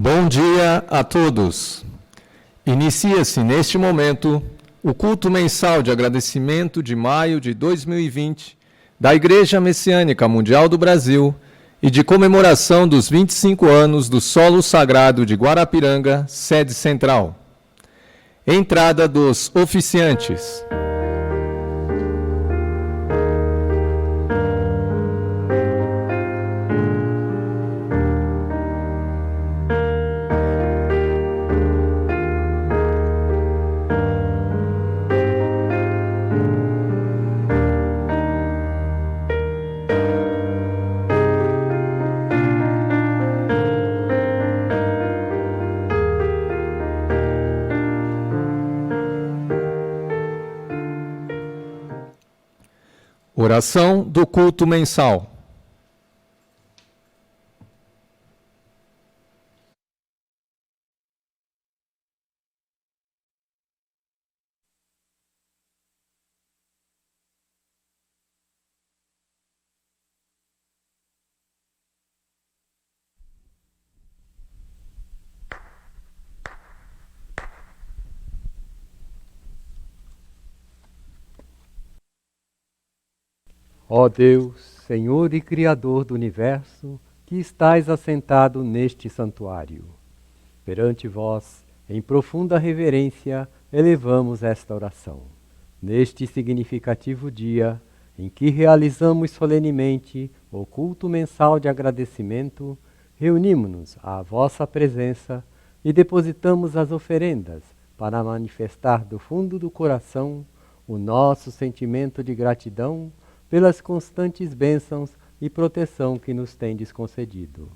Bom dia a todos. Inicia-se neste momento o culto mensal de agradecimento de maio de 2020 da Igreja Messiânica Mundial do Brasil e de comemoração dos 25 anos do Solo Sagrado de Guarapiranga, sede central. Entrada dos oficiantes. Oração do culto mensal. Ó Deus, Senhor e Criador do Universo, que estais assentado neste santuário. Perante vós, em profunda reverência, elevamos esta oração. Neste significativo dia, em que realizamos solenemente o culto mensal de agradecimento, reunimos-nos à vossa presença e depositamos as oferendas para manifestar do fundo do coração o nosso sentimento de gratidão pelas constantes bênçãos e proteção que nos tendes concedido.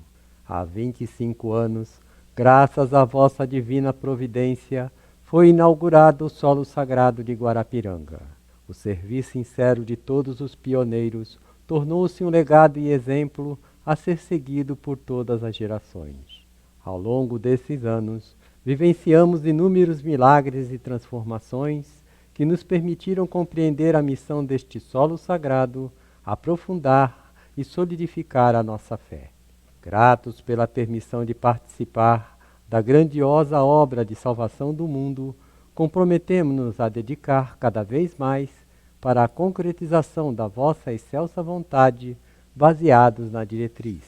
Há 25 anos, graças à vossa divina providência, foi inaugurado o Solo Sagrado de Guarapiranga. O serviço sincero de todos os pioneiros tornou-se um legado e exemplo a ser seguido por todas as gerações. Ao longo desses anos, vivenciamos inúmeros milagres e transformações que nos permitiram compreender a missão deste solo sagrado, aprofundar e solidificar a nossa fé. Gratos pela permissão de participar da grandiosa obra de salvação do mundo, comprometemo-nos a dedicar cada vez mais para a concretização da vossa excelsa vontade, baseados na diretriz.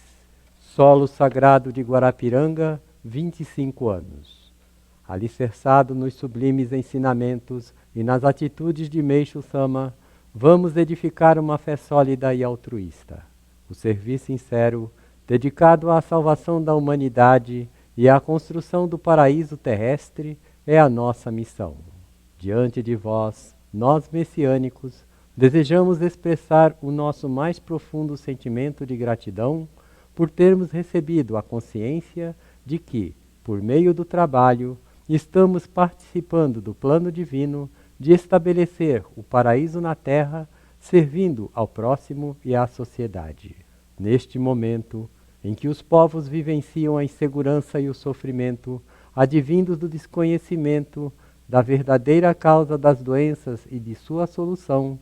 Solo Sagrado de Guarapiranga, 25 anos. Alicerçado nos sublimes ensinamentos e nas atitudes de Meixo Sama, vamos edificar uma fé sólida e altruísta. O serviço sincero, dedicado à salvação da humanidade e à construção do paraíso terrestre, é a nossa missão. Diante de vós, nós messiânicos, desejamos expressar o nosso mais profundo sentimento de gratidão por termos recebido a consciência de que, por meio do trabalho, estamos participando do plano divino de estabelecer o paraíso na Terra, servindo ao próximo e à sociedade. Neste momento, em que os povos vivenciam a insegurança e o sofrimento, advindos do desconhecimento da verdadeira causa das doenças e de sua solução,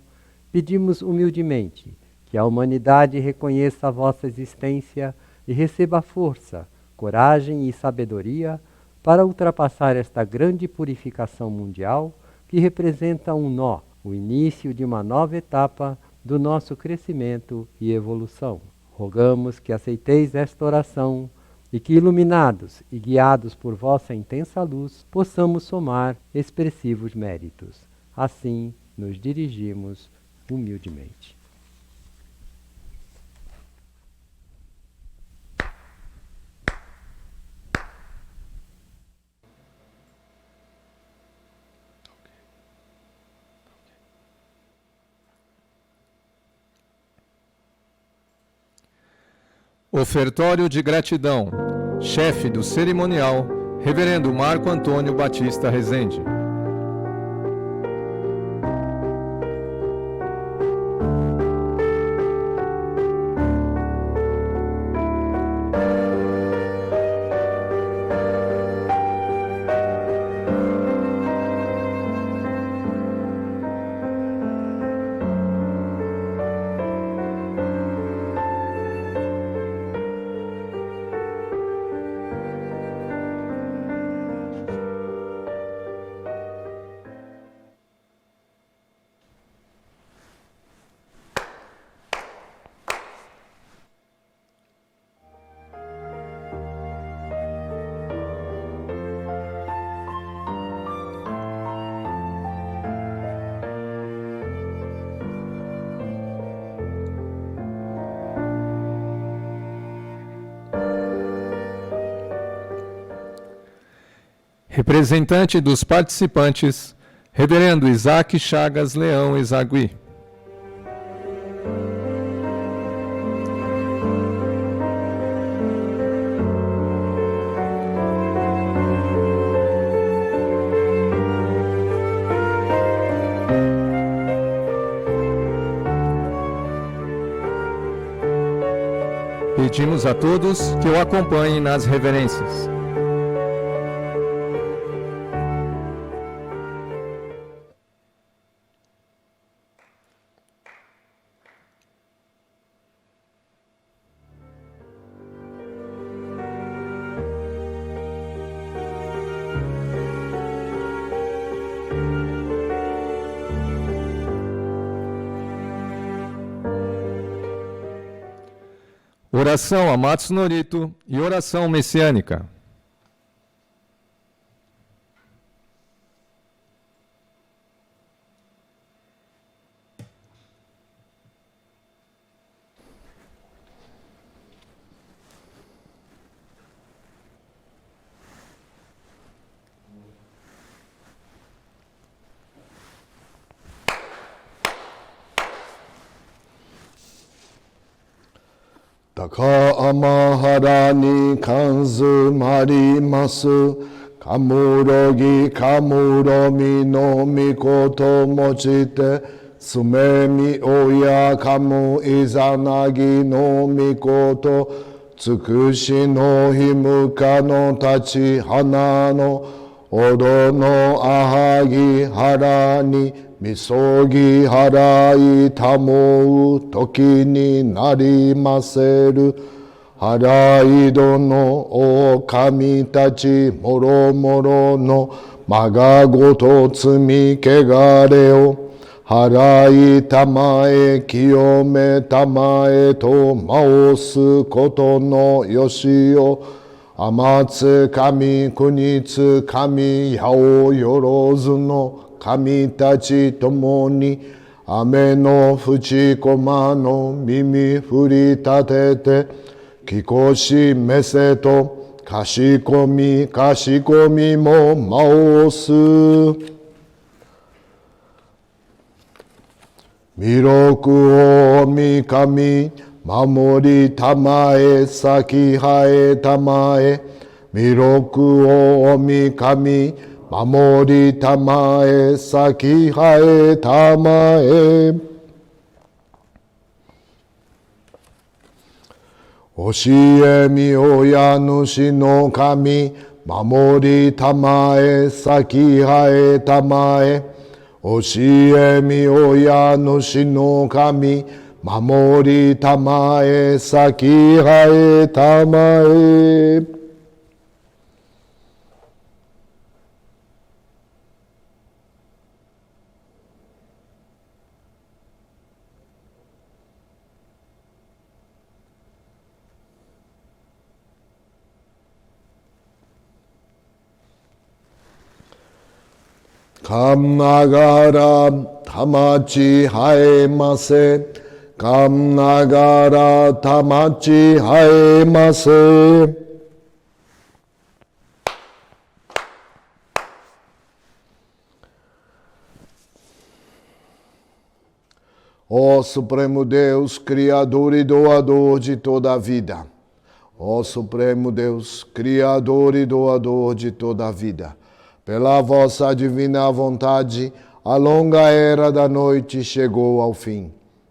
pedimos humildemente que a humanidade reconheça a vossa existência e receba força, coragem e sabedoria para ultrapassar esta grande purificação mundial que representa um nó, o início de uma nova etapa do nosso crescimento e evolução. Rogamos que aceiteis esta oração e que, iluminados e guiados por vossa intensa luz, possamos somar expressivos méritos. Assim, nos dirigimos humildemente. Ofertório de gratidão. Chefe do cerimonial, Reverendo Marco Antônio Batista Rezende. Representante dos participantes, Reverendo Isaac Chagas Leão Ezagui. Pedimos a todos que o acompanhem nas reverências. Oração a Matsu Norito e oração messiânica. Taka amahara ni kanzu marimasu, kamurogi kamuromi no mikoto mochite, sumemi oya kamu izanagi no mikoto, tsukushi no himuka no tachi hana no, odo no ahagi hara ni, misogi harai tamou toki ni narimaseru. Harai dono o kami tachi moro moro no maga goto tsumi kegare o. Harai tamae kiyome tamae to maosu koto no yoshi o. Amatsu kami kunitsu kami yao yorozu no kami tachi tomo ni ame no fuchi koma no mimi furi tatete kikoshi mese to kashikomi kashikomi mo maosu. Miroku o mikami mamori tamae saki hae tamae. Miroku o mikami mamori tamae saki hae tamae. Oshie mi oya nushi no kami mamori tamae saki hae tamae. Oshie mi oya nushi no kami mamori tamae saki hae tamae. Kam nagara tamachi haemase. Kam nagara tamachi haemase. Ó Supremo Deus, Criador e doador de toda a vida. Ó Supremo Deus, Criador e doador de toda a vida. Pela vossa divina vontade, a longa era da noite chegou ao fim.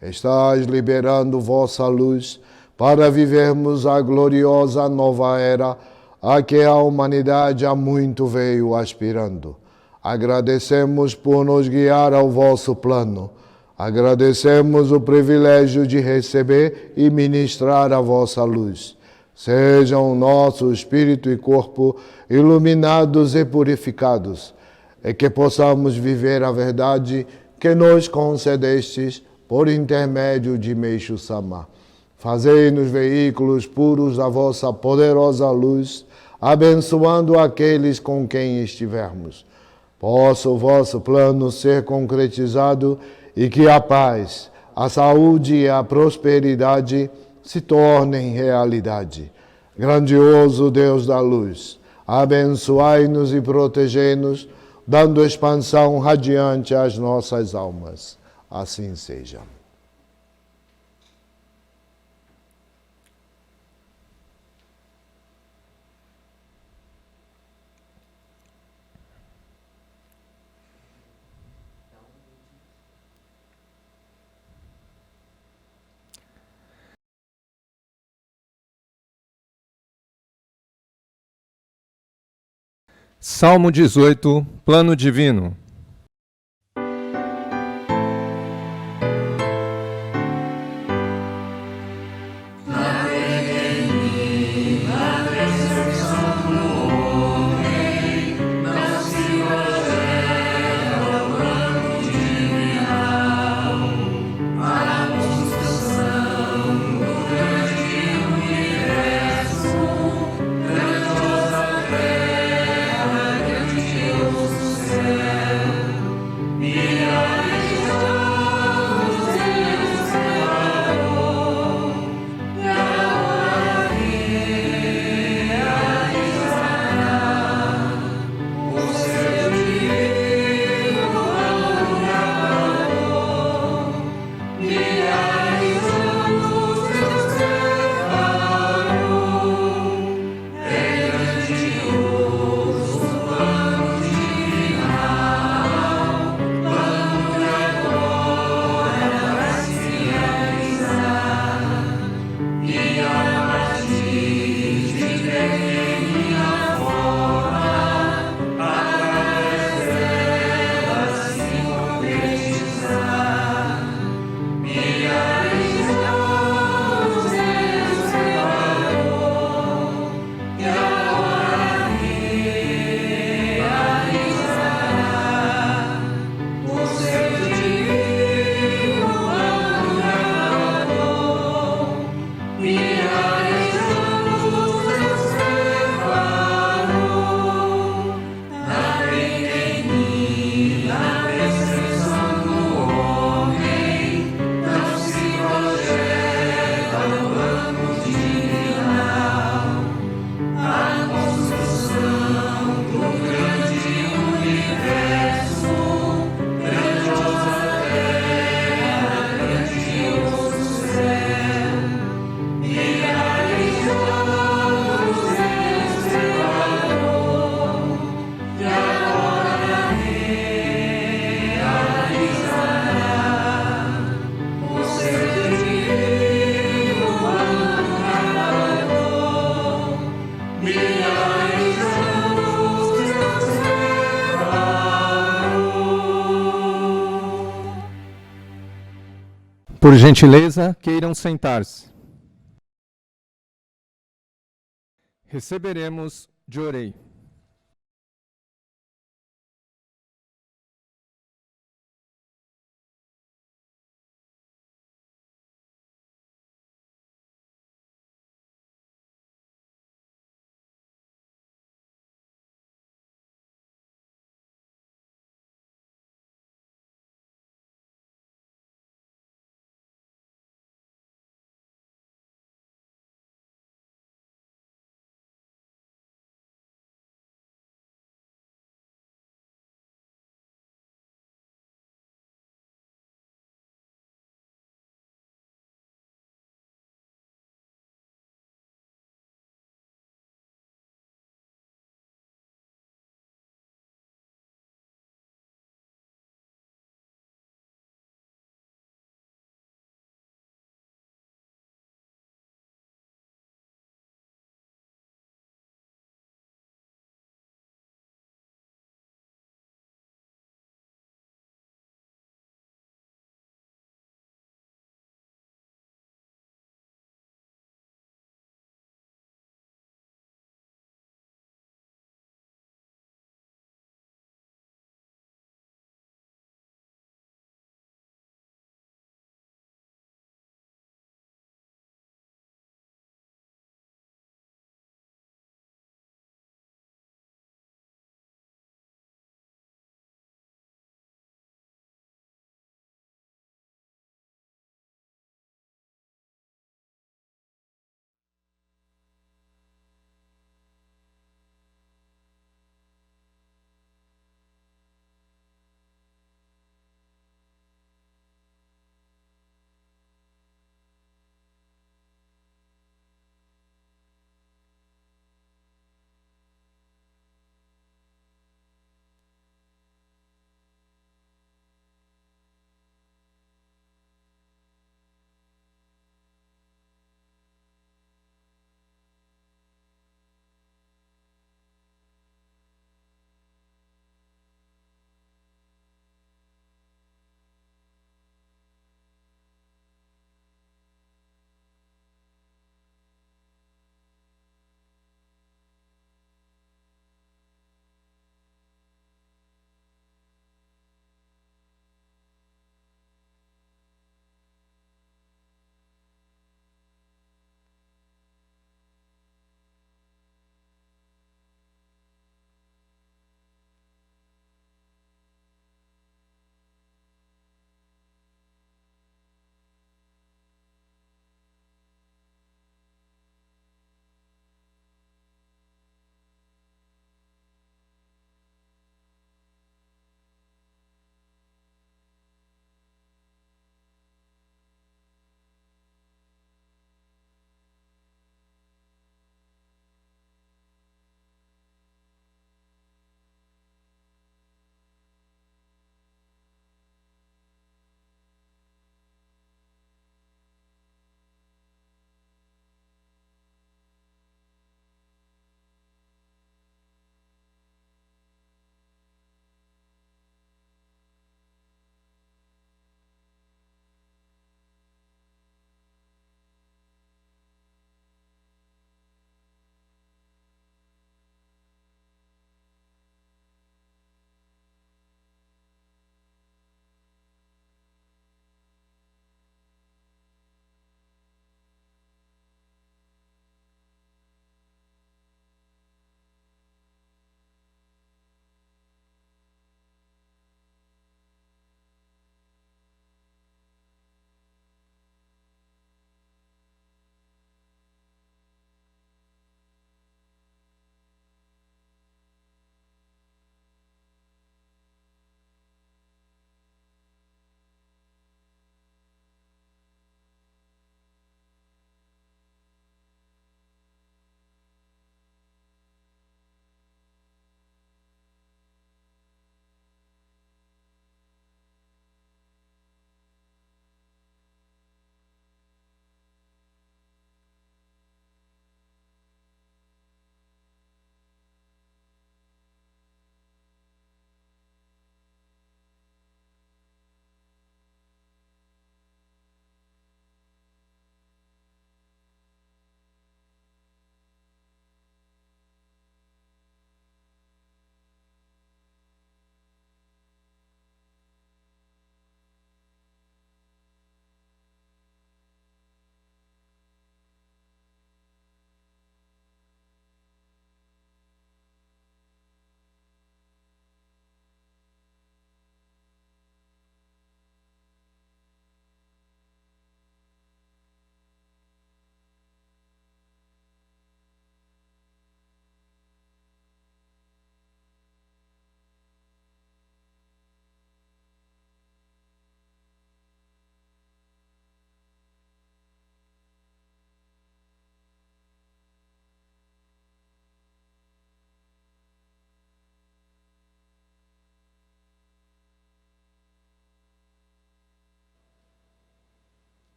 Estás liberando vossa luz para vivermos a gloriosa nova era a que a humanidade há muito veio aspirando. Agradecemos por nos guiar ao vosso plano. Agradecemos o privilégio de receber e ministrar a vossa luz. Sejam nosso espírito e corpo iluminados e purificados, e que possamos viver a verdade que nos concedestes por intermédio de Meishu Sama. Fazei-nos veículos puros da vossa poderosa luz, abençoando aqueles com quem estivermos. Possa o vosso plano ser concretizado e que a paz, a saúde e a prosperidade se tornem realidade. Grandioso Deus da luz, abençoai-nos e protegei-nos, dando expansão radiante às nossas almas. Assim seja. Salmo 18, Plano Divino. Por gentileza, queiram sentar-se. Receberemos de orei.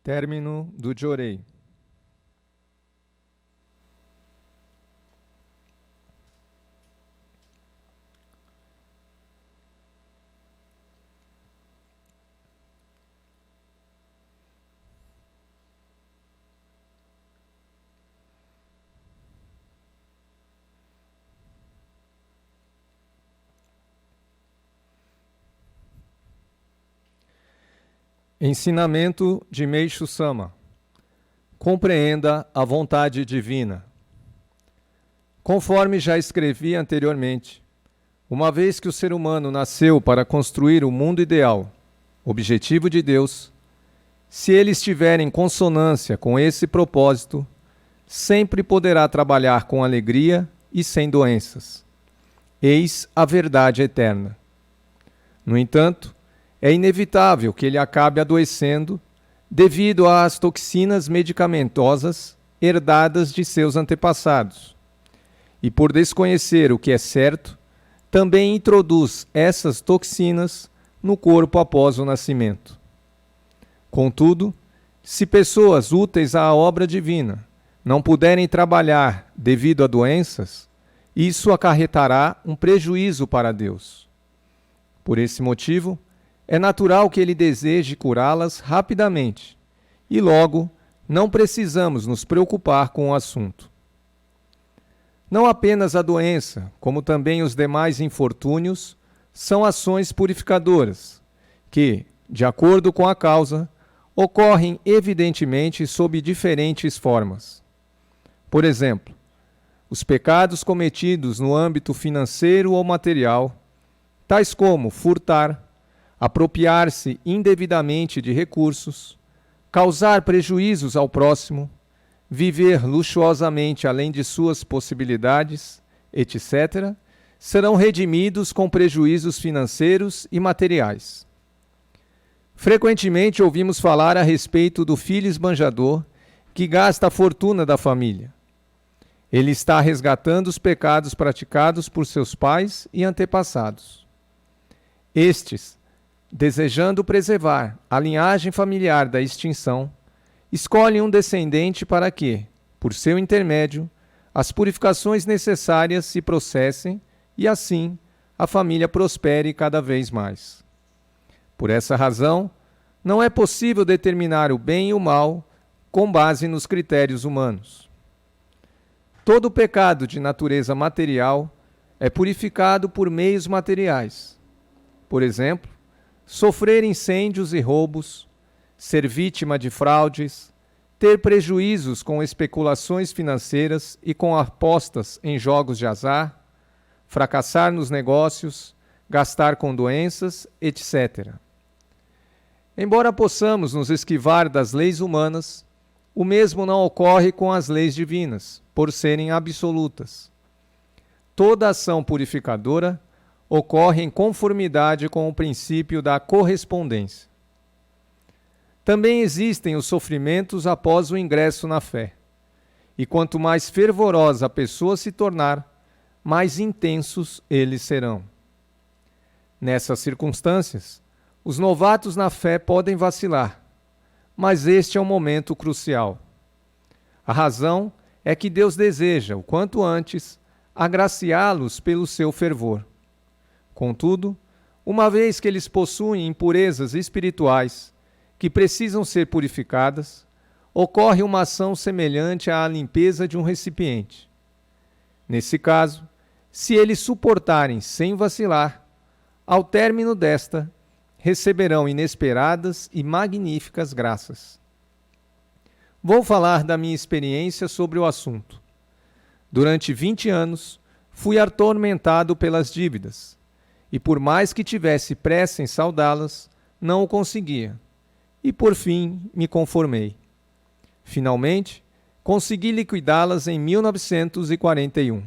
Término do Jorei. Ensinamento de Meishu Sama. Compreenda a vontade divina. Conforme já escrevi anteriormente, uma vez que o ser humano nasceu para construir o mundo ideal, objetivo de Deus, se ele estiver em consonância com esse propósito, sempre poderá trabalhar com alegria e sem doenças. Eis a verdade eterna. No entanto, é inevitável que ele acabe adoecendo devido às toxinas medicamentosas herdadas de seus antepassados. E por desconhecer o que é certo, também introduz essas toxinas no corpo após o nascimento. Contudo, se pessoas úteis à obra divina não puderem trabalhar devido a doenças, isso acarretará um prejuízo para Deus. Por esse motivo, é natural que ele deseje curá-las rapidamente, e logo não precisamos nos preocupar com o assunto. Não apenas a doença, como também os demais infortúnios, são ações purificadoras, que, de acordo com a causa, ocorrem evidentemente sob diferentes formas. Por exemplo, os pecados cometidos no âmbito financeiro ou material, tais como furtar, apropriar-se indevidamente de recursos, causar prejuízos ao próximo, viver luxuosamente além de suas possibilidades, etc., serão redimidos com prejuízos financeiros e materiais. Frequentemente ouvimos falar a respeito do filho esbanjador que gasta a fortuna da família. Ele está resgatando os pecados praticados por seus pais e antepassados. Estes, desejando preservar a linhagem familiar da extinção, escolhem um descendente para que, por seu intermédio, as purificações necessárias se processem e, assim, a família prospere cada vez mais. Por essa razão, não é possível determinar o bem e o mal com base nos critérios humanos. Todo pecado de natureza material é purificado por meios materiais. Por exemplo, sofrer incêndios e roubos, ser vítima de fraudes, ter prejuízos com especulações financeiras e com apostas em jogos de azar, fracassar nos negócios, gastar com doenças, etc. Embora possamos nos esquivar das leis humanas, o mesmo não ocorre com as leis divinas, por serem absolutas. Toda ação purificadora ocorre em conformidade com o princípio da correspondência. Também existem os sofrimentos após o ingresso na fé. E quanto mais fervorosa a pessoa se tornar, mais intensos eles serão. Nessas circunstâncias, os novatos na fé podem vacilar, mas este é um momento crucial. A razão é que Deus deseja, o quanto antes, agraciá-los pelo seu fervor. Contudo, uma vez que eles possuem impurezas espirituais que precisam ser purificadas, ocorre uma ação semelhante à limpeza de um recipiente. Nesse caso, se eles suportarem sem vacilar, ao término desta, receberão inesperadas e magníficas graças. Vou falar da minha experiência sobre o assunto. Durante 20 anos, fui atormentado pelas dívidas, e por mais que tivesse pressa em saldá-las, não o conseguia. E por fim, me conformei. Finalmente, consegui liquidá-las em 1941.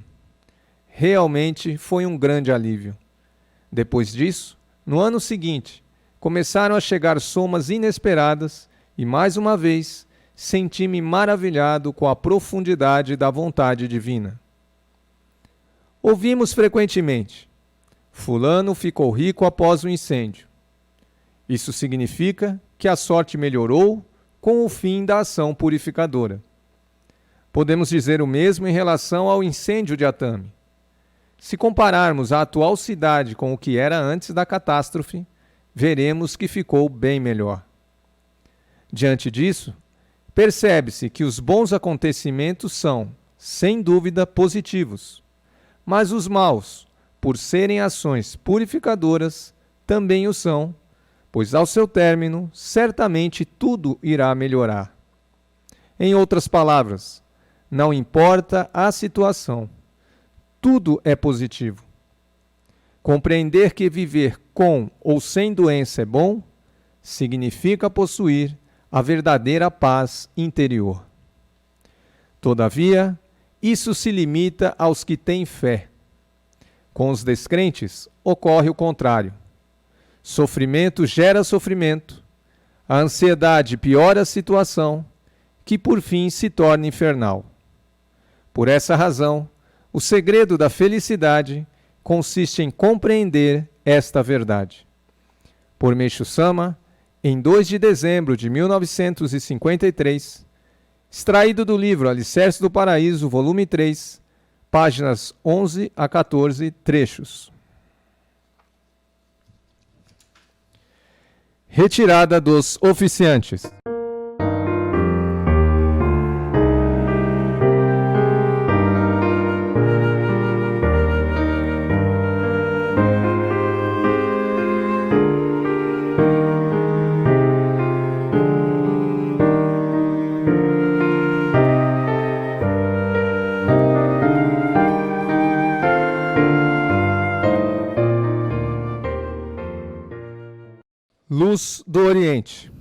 Realmente foi um grande alívio. Depois disso, no ano seguinte, começaram a chegar somas inesperadas e, mais uma vez, senti-me maravilhado com a profundidade da vontade divina. Ouvimos frequentemente: fulano ficou rico após o incêndio. Isso significa que a sorte melhorou com o fim da ação purificadora. Podemos dizer o mesmo em relação ao incêndio de Atami. Se compararmos a atual cidade com o que era antes da catástrofe, veremos que ficou bem melhor. Diante disso, percebe-se que os bons acontecimentos são, sem dúvida, positivos, mas os maus, por serem ações purificadoras, também o são, pois ao seu término, certamente tudo irá melhorar. Em outras palavras, não importa a situação, tudo é positivo. Compreender que viver com ou sem doença é bom, significa possuir a verdadeira paz interior. Todavia, isso se limita aos que têm fé. Com os descrentes, ocorre o contrário. Sofrimento gera sofrimento, a ansiedade piora a situação, que por fim se torna infernal. Por essa razão, o segredo da felicidade consiste em compreender esta verdade. Por Meishu Sama, em 2 de dezembro de 1953, extraído do livro Alicerce do Paraíso, volume 3, páginas 11 a 14, trechos. Retirada dos oficiantes. Luz do Oriente.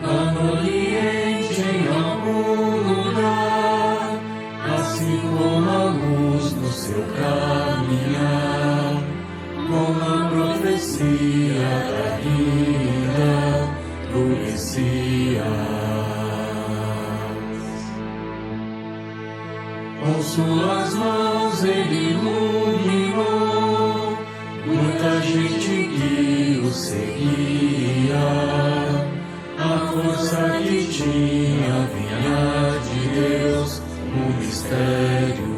Lá no Oriente, em algum lugar, assim como a luz do seu caminhar, com a profecia da vinda do Messias. Com suas mãos ele iluminou muita gente que o seguia. A força que tinha vinha de Deus no mistério.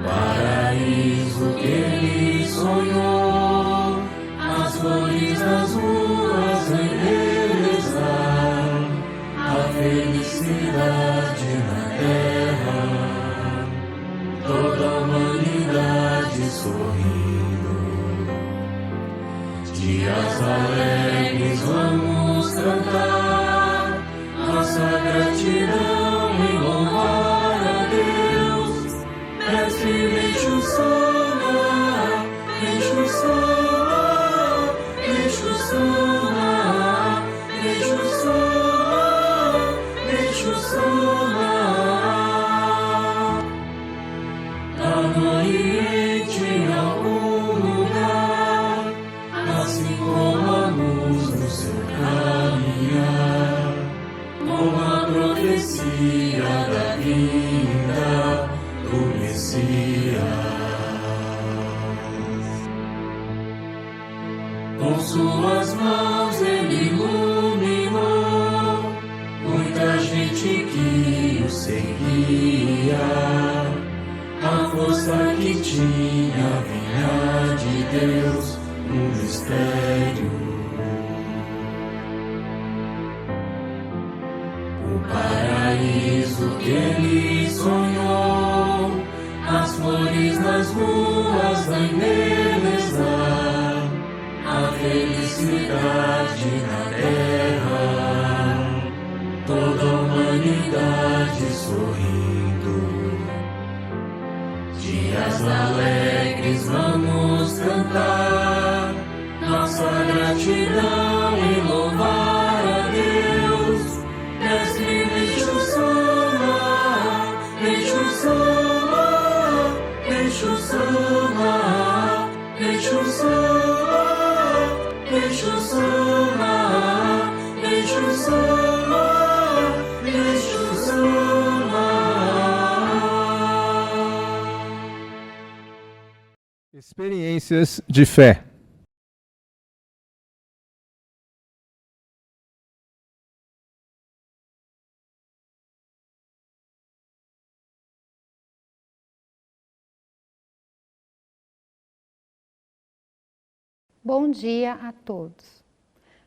Paraíso que ele sonhou, as flores das ruas embelezar, a felicidade na terra, toda a humanidade sorrindo. Dias alegres vamos cantar, nossa gratidão e louvar a Deus. Mestre Meishu Sama, Meishu Sama, Meishu Sama, Meishu Sama, Meishu Sama. Lá no Oriente, em algum lugar, assim como a luz do seu caminhar, com a profecia da vinda do Messias. Com suas mãos ele iluminou muita gente que o seguia. A força que tinha vinha de Deus no mistério. O paraíso que ele sonhou, as flores nas ruas a embelezar, a felicidade na terra, toda a humanidade sorrindo. Dias alegres vamos cantar, nossa gratidão e louvar a Deus. Mestre Meishu Sama, Meishu Sama, Meishu Sama, Meishu Sama, Meishu Sama, Meishu Sama, Meishu Sama. experiências de fé. Bom dia a todos.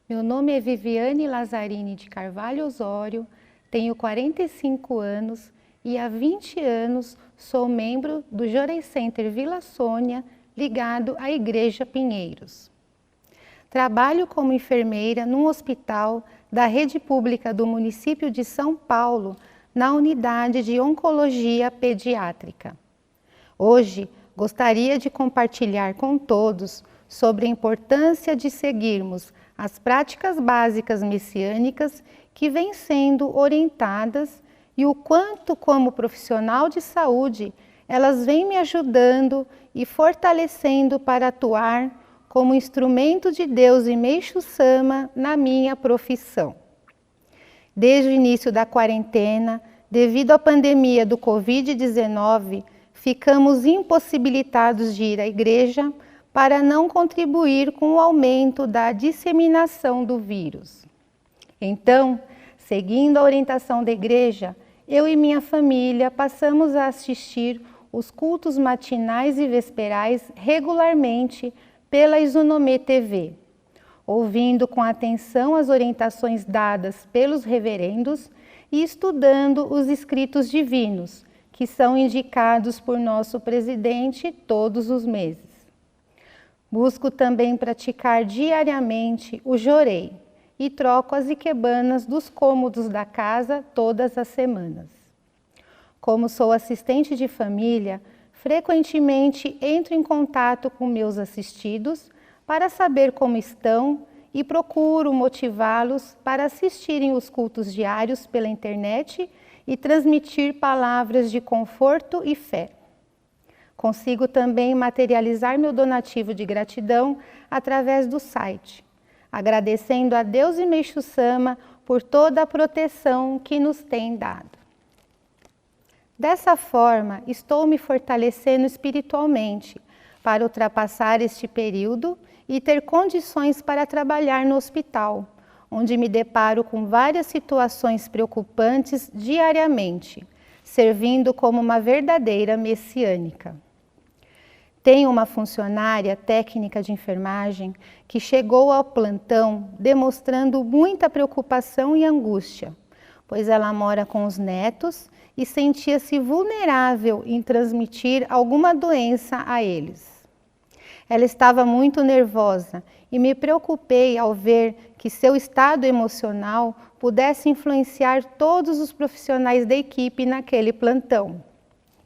Meu nome é Viviane Lazzarini de Carvalho Osório, tenho 45 anos e há 20 anos sou membro do Jorei Center Vila Sônia, ligado à Igreja Pinheiros. Trabalho como enfermeira num hospital da rede pública do município de São Paulo, na unidade de Oncologia Pediátrica. Hoje, gostaria de compartilhar com todos sobre a importância de seguirmos as práticas básicas messiânicas que vêm sendo orientadas e o quanto, como profissional de saúde, elas vêm me ajudando e fortalecendo para atuar como instrumento de Deus e Meixo Sama na minha profissão. Desde o início da quarentena, devido à pandemia do Covid-19, ficamos impossibilitados de ir à igreja para não contribuir com o aumento da disseminação do vírus. Então, seguindo a orientação da igreja, eu e minha família passamos a assistir os cultos matinais e vesperais regularmente pela Isonomê TV, ouvindo com atenção as orientações dadas pelos reverendos e estudando os escritos divinos, que são indicados por nosso presidente todos os meses. Busco também praticar diariamente o jorei e troco as ikebanas dos cômodos da casa todas as semanas. Como sou assistente de família, frequentemente entro em contato com meus assistidos para saber como estão e procuro motivá-los para assistirem os cultos diários pela internet e transmitir palavras de conforto e fé. Consigo também materializar meu donativo de gratidão através do site, agradecendo a Deus e Meixo Sama por toda a proteção que nos tem dado. Dessa forma, estou me fortalecendo espiritualmente para ultrapassar este período e ter condições para trabalhar no hospital, onde me deparo com várias situações preocupantes diariamente, servindo como uma verdadeira messiânica. Tenho uma funcionária técnica de enfermagem que chegou ao plantão demonstrando muita preocupação e angústia, pois ela mora com os netos e sentia-se vulnerável em transmitir alguma doença a eles. Ela estava muito nervosa e me preocupei ao ver que seu estado emocional pudesse influenciar todos os profissionais da equipe naquele plantão.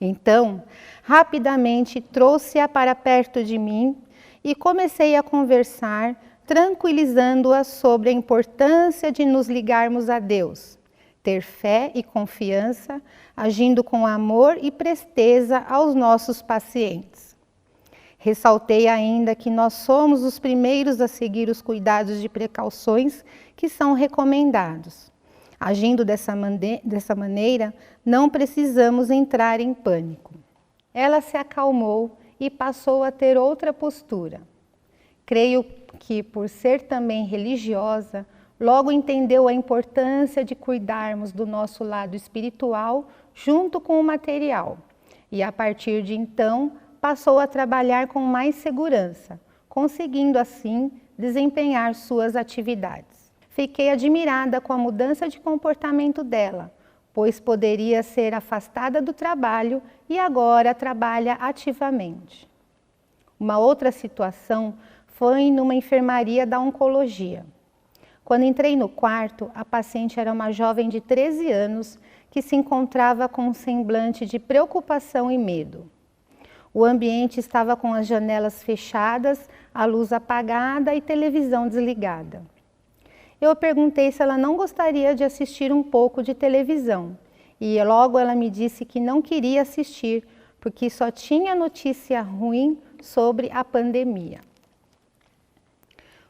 Então, rapidamente trouxe-a para perto de mim e comecei a conversar, tranquilizando-a sobre a importância de nos ligarmos a Deus, ter fé e confiança, agindo com amor e presteza aos nossos pacientes. Ressaltei ainda que nós somos os primeiros a seguir os cuidados de precauções que são recomendados. Agindo dessa maneira, não precisamos entrar em pânico. Ela se acalmou e passou a ter outra postura. Creio que, por ser também religiosa, logo entendeu a importância de cuidarmos do nosso lado espiritual junto com o material. E a partir de então, passou a trabalhar com mais segurança, conseguindo assim desempenhar suas atividades. Fiquei admirada com a mudança de comportamento dela, pois poderia ser afastada do trabalho e agora trabalha ativamente. Uma outra situação foi numa enfermaria da oncologia. Quando entrei no quarto, a paciente era uma jovem de 13 anos que se encontrava com um semblante de preocupação e medo. O ambiente estava com as janelas fechadas, a luz apagada e televisão desligada. Eu perguntei se ela não gostaria de assistir um pouco de televisão e logo ela me disse que não queria assistir porque só tinha notícia ruim sobre a pandemia.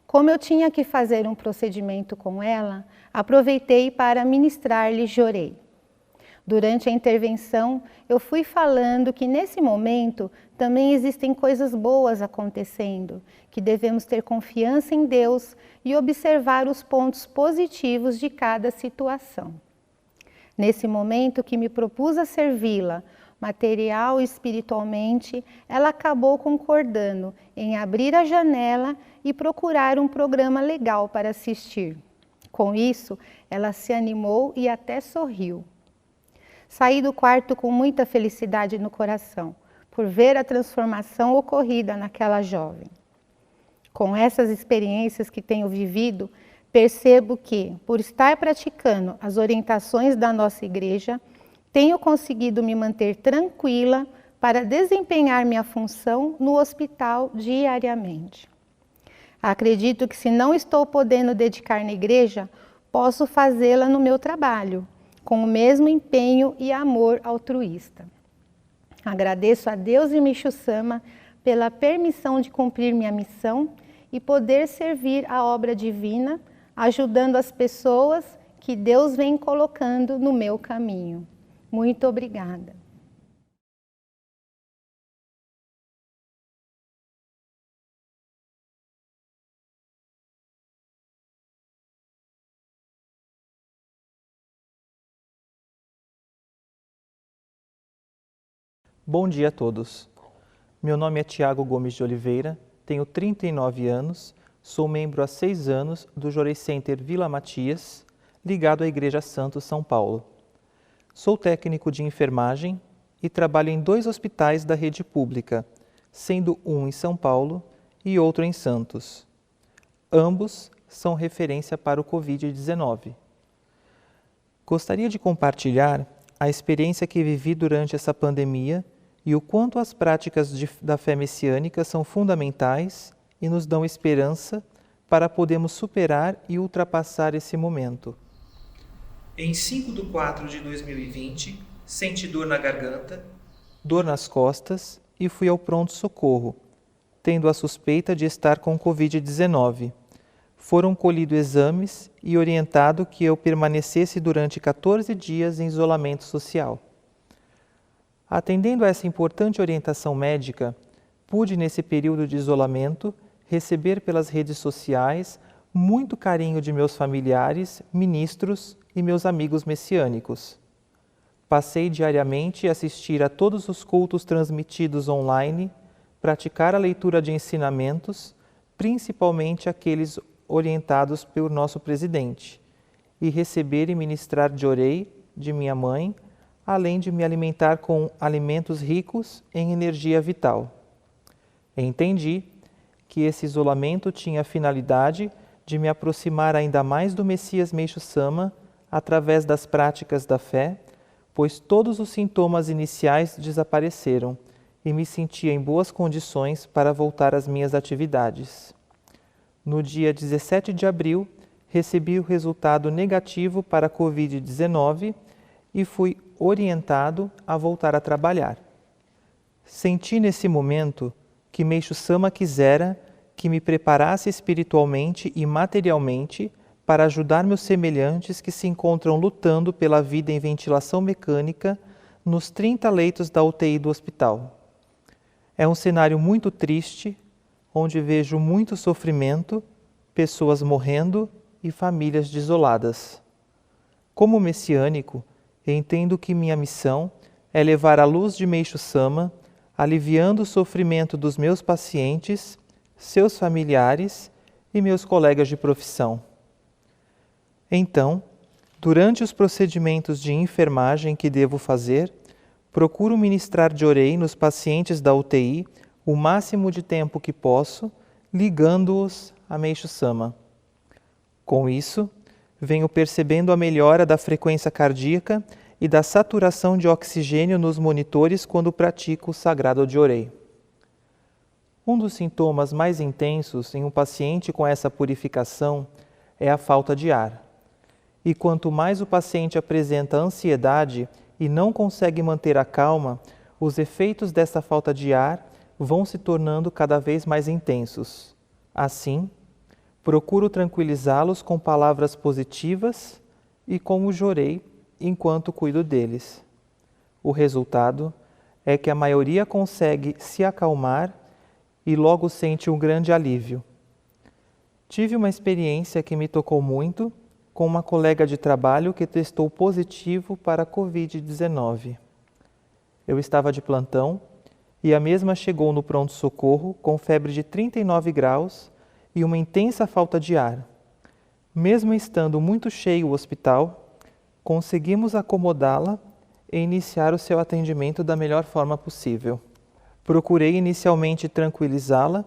Como eu tinha que fazer um procedimento com ela, aproveitei para ministrar-lhe jorei. Durante a intervenção, eu fui falando que nesse momento também existem coisas boas acontecendo, que devemos ter confiança em Deus e observar os pontos positivos de cada situação. Nesse momento que me propus a servi-la, material e espiritualmente, ela acabou concordando em abrir a janela e procurar um programa legal para assistir. Com isso, ela se animou e até sorriu. Saí do quarto com muita felicidade no coração, por ver a transformação ocorrida naquela jovem. Com essas experiências que tenho vivido, percebo que, por estar praticando as orientações da nossa igreja, tenho conseguido me manter tranquila para desempenhar minha função no hospital diariamente. Acredito que se não estou podendo dedicar na igreja, posso fazê-la no meu trabalho, com o mesmo empenho e amor altruísta. Agradeço a Deus e Meixo Sama pela permissão de cumprir minha missão e poder servir a obra divina, ajudando as pessoas que Deus vem colocando no meu caminho. Muito obrigada. Bom dia a todos. Meu nome é Tiago Gomes de Oliveira, tenho 39 anos, sou membro há 6 anos do Jorei Center Vila Matias, ligado à Igreja Santos São Paulo. Sou técnico de enfermagem e trabalho em 2 hospitais da rede pública, sendo um em São Paulo e outro em Santos. Ambos são referência para o Covid-19. Gostaria de compartilhar a experiência que vivi durante essa pandemia e o quanto as práticas da fé messiânica são fundamentais e nos dão esperança para podermos superar e ultrapassar esse momento. Em 5/4/2020, senti dor na garganta, dor nas costas e fui ao pronto-socorro, tendo a suspeita de estar com Covid-19. Foram colhidos exames e orientado que eu permanecesse durante 14 dias em isolamento social. Atendendo a essa importante orientação médica, pude, nesse período de isolamento, receber pelas redes sociais muito carinho de meus familiares, ministros e meus amigos messiânicos. Passei diariamente a assistir a todos os cultos transmitidos online, praticar a leitura de ensinamentos, principalmente aqueles orientados pelo nosso presidente, e receber e ministrar de orei de minha mãe, além de me alimentar com alimentos ricos em energia vital. Entendi que esse isolamento tinha a finalidade de me aproximar ainda mais do Messias Meixo Sama através das práticas da fé, pois todos os sintomas iniciais desapareceram e me sentia em boas condições para voltar às minhas atividades. No dia 17 de abril, recebi o resultado negativo para a Covid-19 e fui orientado a voltar a trabalhar. Senti nesse momento que Meixo Sama quisera que me preparasse espiritualmente e materialmente para ajudar meus semelhantes que se encontram lutando pela vida em ventilação mecânica nos 30 leitos da UTI do hospital. É um cenário muito triste, onde vejo muito sofrimento, pessoas morrendo e famílias desoladas. Como messiânico, entendo que minha missão é levar a luz de Meixo Sama, aliviando o sofrimento dos meus pacientes, seus familiares e meus colegas de profissão. Então, durante os procedimentos de enfermagem que devo fazer, procuro ministrar de orei nos pacientes da UTI o máximo de tempo que posso, ligando-os a Meixo Sama. Com isso, venho percebendo a melhora da frequência cardíaca e da saturação de oxigênio nos monitores quando pratico o sagrado de orei. Um dos sintomas mais intensos em um paciente com essa purificação é a falta de ar. E quanto mais o paciente apresenta ansiedade e não consegue manter a calma, os efeitos dessa falta de ar vão se tornando cada vez mais intensos. Assim, procuro tranquilizá-los com palavras positivas e com o jorei enquanto cuido deles. O resultado é que a maioria consegue se acalmar e logo sente um grande alívio. Tive uma experiência que me tocou muito com uma colega de trabalho que testou positivo para a Covid-19. Eu estava de plantão e a mesma chegou no pronto-socorro com febre de 39 graus e uma intensa falta de ar. Mesmo estando muito cheio o hospital, conseguimos acomodá-la e iniciar o seu atendimento da melhor forma possível. Procurei inicialmente tranquilizá-la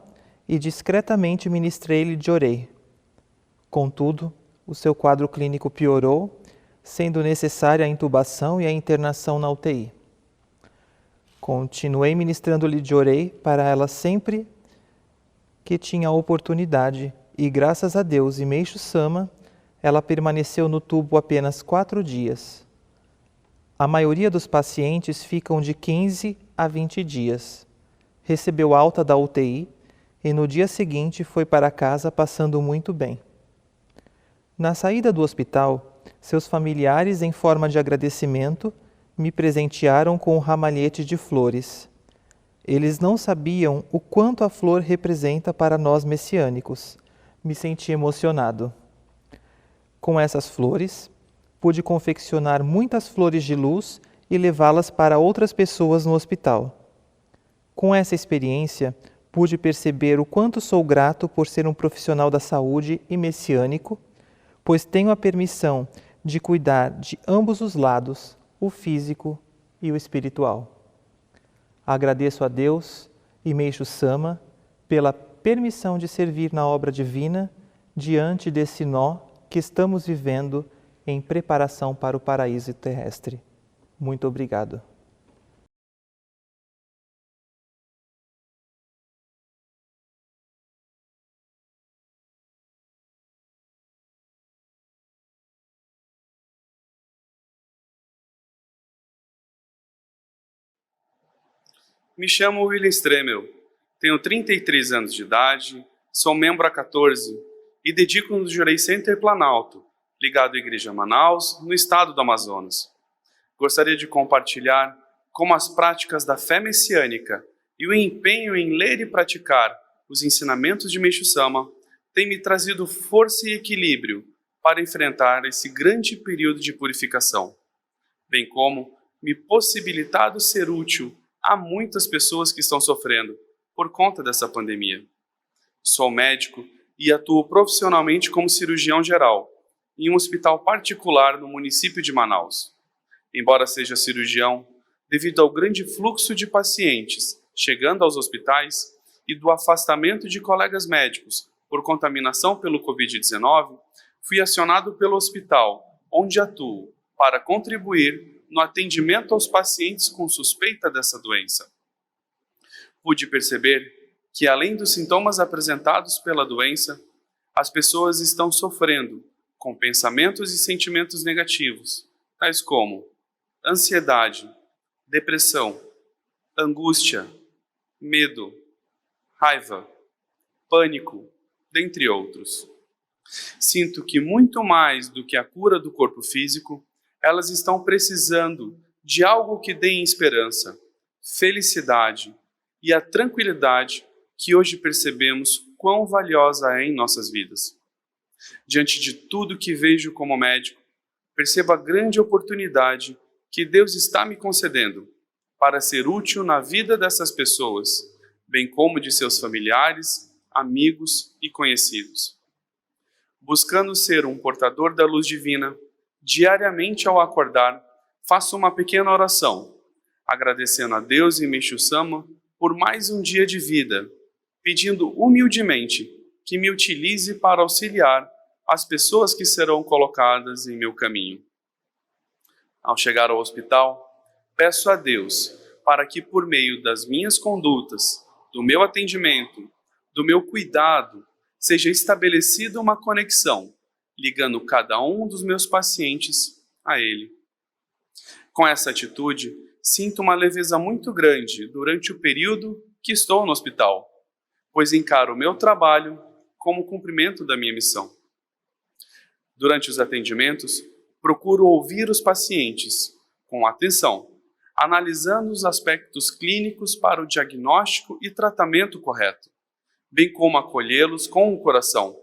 e discretamente ministrei-lhe de orei. Contudo, o seu quadro clínico piorou, sendo necessária a intubação e a internação na UTI. Continuei ministrando-lhe de orei para ela sempre que tinha a oportunidade e, graças a Deus e Meixo Sama, ela permaneceu no tubo apenas 4 dias. A maioria dos pacientes ficam de 15 a 20 dias. Recebeu alta da UTI e no dia seguinte foi para casa passando muito bem. Na saída do hospital, seus familiares, em forma de agradecimento, me presentearam com um ramalhete de flores. Eles não sabiam o quanto a flor representa para nós messiânicos. Me senti emocionado. Com essas flores, pude confeccionar muitas flores de luz e levá-las para outras pessoas no hospital. Com essa experiência, pude perceber o quanto sou grato por ser um profissional da saúde e messiânico, pois tenho a permissão de cuidar de ambos os lados, o físico e o espiritual. Agradeço a Deus e Meixo Sama pela permissão de servir na obra divina diante desse nó que estamos vivendo em preparação para o paraíso terrestre. Muito obrigado. Me chamo William Stremel, tenho 33 anos de idade, sou membro há 14 e dedico no Jurei Center Planalto, ligado à Igreja Manaus, no estado do Amazonas. Gostaria de compartilhar como as práticas da fé messiânica e o empenho em ler e praticar os ensinamentos de Meixo Sama têm me trazido força e equilíbrio para enfrentar esse grande período de purificação, bem como me possibilitado ser útil a muitas pessoas que estão sofrendo por conta dessa pandemia. Sou médico e atuo profissionalmente como cirurgião geral em um hospital particular no município de Manaus. Embora seja cirurgião, devido ao grande fluxo de pacientes chegando aos hospitais e do afastamento de colegas médicos por contaminação pelo Covid-19, fui acionado pelo hospital onde atuo para contribuir no atendimento aos pacientes com suspeita dessa doença. Pude perceber que, além dos sintomas apresentados pela doença, as pessoas estão sofrendo com pensamentos e sentimentos negativos, tais como ansiedade, depressão, angústia, medo, raiva, pânico, dentre outros. Sinto que muito mais do que a cura do corpo físico, elas estão precisando de algo que dê esperança, felicidade e a tranquilidade que hoje percebemos quão valiosa é em nossas vidas. Diante de tudo que vejo como médico, percebo a grande oportunidade que Deus está me concedendo para ser útil na vida dessas pessoas, bem como de seus familiares, amigos e conhecidos. Buscando ser um portador da luz divina, diariamente ao acordar, faço uma pequena oração, agradecendo a Deus e Meixo Sama por mais um dia de vida, pedindo humildemente que me utilize para auxiliar as pessoas que serão colocadas em meu caminho. Ao chegar ao hospital, peço a Deus para que, por meio das minhas condutas, do meu atendimento, do meu cuidado, seja estabelecida uma conexão, ligando cada um dos meus pacientes a Ele. Com essa atitude, sinto uma leveza muito grande durante o período que estou no hospital, pois encaro o meu trabalho como cumprimento da minha missão. Durante os atendimentos, procuro ouvir os pacientes com atenção, analisando os aspectos clínicos para o diagnóstico e tratamento correto, bem como acolhê-los com o coração,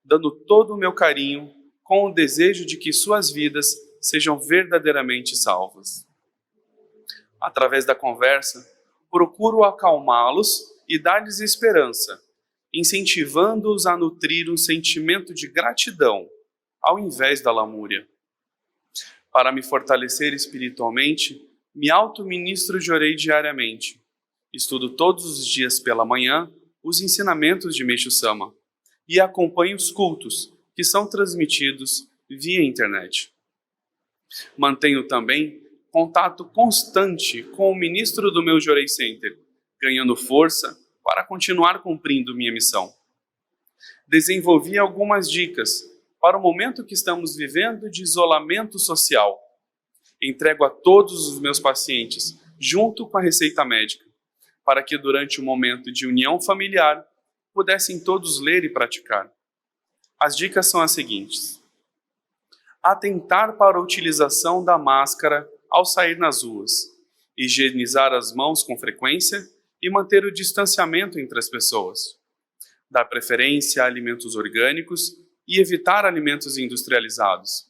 dando todo o meu carinho com o desejo de que suas vidas sejam verdadeiramente salvas. Através da conversa, procuro acalmá-los e dar-lhes esperança, incentivando-os a nutrir um sentimento de gratidão, ao invés da lamúria. Para me fortalecer espiritualmente, me auto-ministro de orei diariamente. Estudo todos os dias pela manhã os ensinamentos de Meixo Sama e acompanho os cultos que são transmitidos via internet. Mantenho também contato constante com o ministro do meu Jorei Center, ganhando força para continuar cumprindo minha missão. Desenvolvi algumas dicas para o momento que estamos vivendo de isolamento social. Entrego a todos os meus pacientes, junto com a receita médica, para que durante o momento de união familiar, pudessem todos ler e praticar. As dicas são as seguintes: atentar para a utilização da máscara ao sair nas ruas, higienizar as mãos com frequência e manter o distanciamento entre as pessoas. Dar preferência a alimentos orgânicos e evitar alimentos industrializados.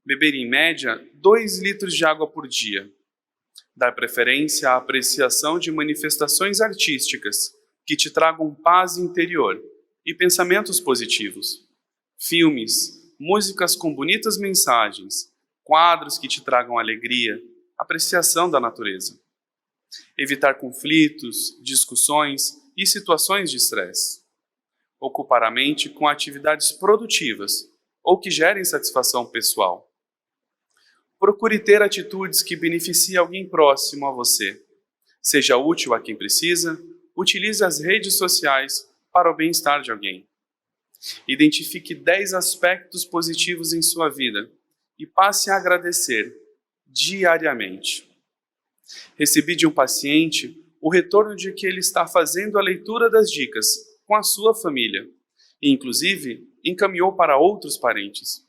Beber em média 2 litros de água por dia. Dar preferência à apreciação de manifestações artísticas que te tragam paz interior e pensamentos positivos. Filmes, músicas com bonitas mensagens, quadros que te tragam alegria, apreciação da natureza. Evitar conflitos, discussões e situações de estresse. Ocupar a mente com atividades produtivas ou que gerem satisfação pessoal. Procure ter atitudes que beneficiem alguém próximo a você. Seja útil a quem precisa, utilize as redes sociais para o bem-estar de alguém. Identifique 10 aspectos positivos em sua vida e passe a agradecer diariamente. Recebi de um paciente o retorno de que ele está fazendo a leitura das dicas com a sua família e, inclusive, encaminhou para outros parentes.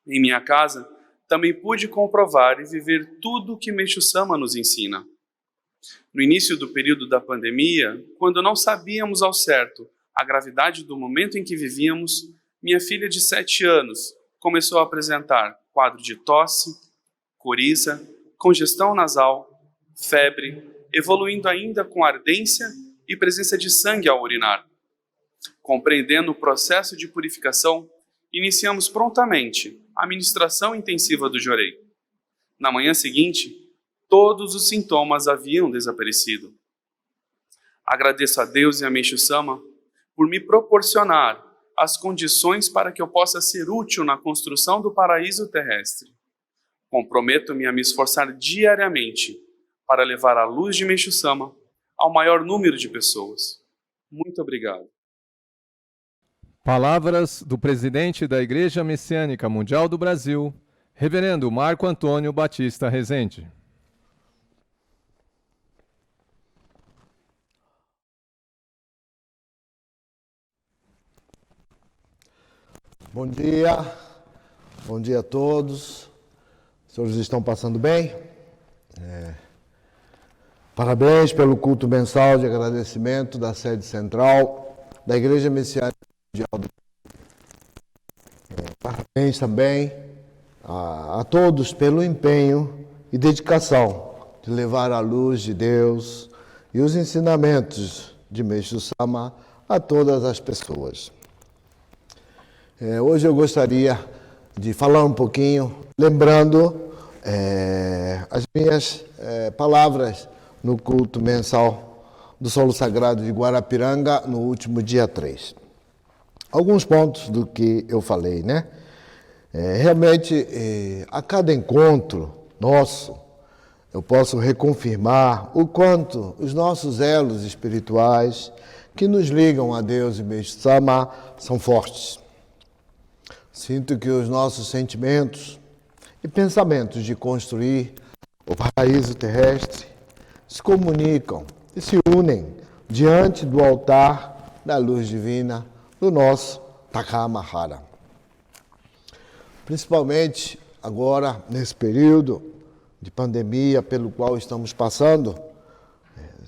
Em minha casa, também pude comprovar e viver tudo o que Meixo Sama nos ensina. No início do período da pandemia, quando não sabíamos ao certo a gravidade do momento em que vivíamos, minha filha de 7 anos começou a apresentar quadro de tosse, coriza, congestão nasal, febre, evoluindo ainda com ardência e presença de sangue ao urinar. Compreendendo o processo de purificação, iniciamos prontamente a ministração intensiva do Jorei. Na manhã seguinte, todos os sintomas haviam desaparecido. Agradeço a Deus e a Meixo Sama por me proporcionar as condições para que eu possa ser útil na construção do paraíso terrestre. Comprometo-me a me esforçar diariamente para levar a luz de Meixo Sama ao maior número de pessoas. Muito obrigado. Palavras do presidente da Igreja Messiânica Mundial do Brasil, Reverendo Marco Antônio Batista Rezende. Bom dia a todos. Os senhores estão passando bem? Parabéns pelo culto mensal de agradecimento da sede central da Igreja Messiânica Mundial. Parabéns também a todos pelo empenho e dedicação de levar a luz de Deus e os ensinamentos de Meixo Sama a todas as pessoas. Hoje eu gostaria de falar um pouquinho, lembrando as minhas palavras no culto mensal do Solo Sagrado de Guarapiranga no último dia 3. Alguns pontos do que eu falei, né? Realmente, a cada encontro nosso, eu posso reconfirmar o quanto os nossos elos espirituais que nos ligam a Deus e Meixo Sama são fortes. Sinto que os nossos sentimentos e pensamentos de construir o paraíso terrestre se comunicam e se unem diante do altar da luz divina do nosso Takamahara. Principalmente agora, nesse período de pandemia pelo qual estamos passando,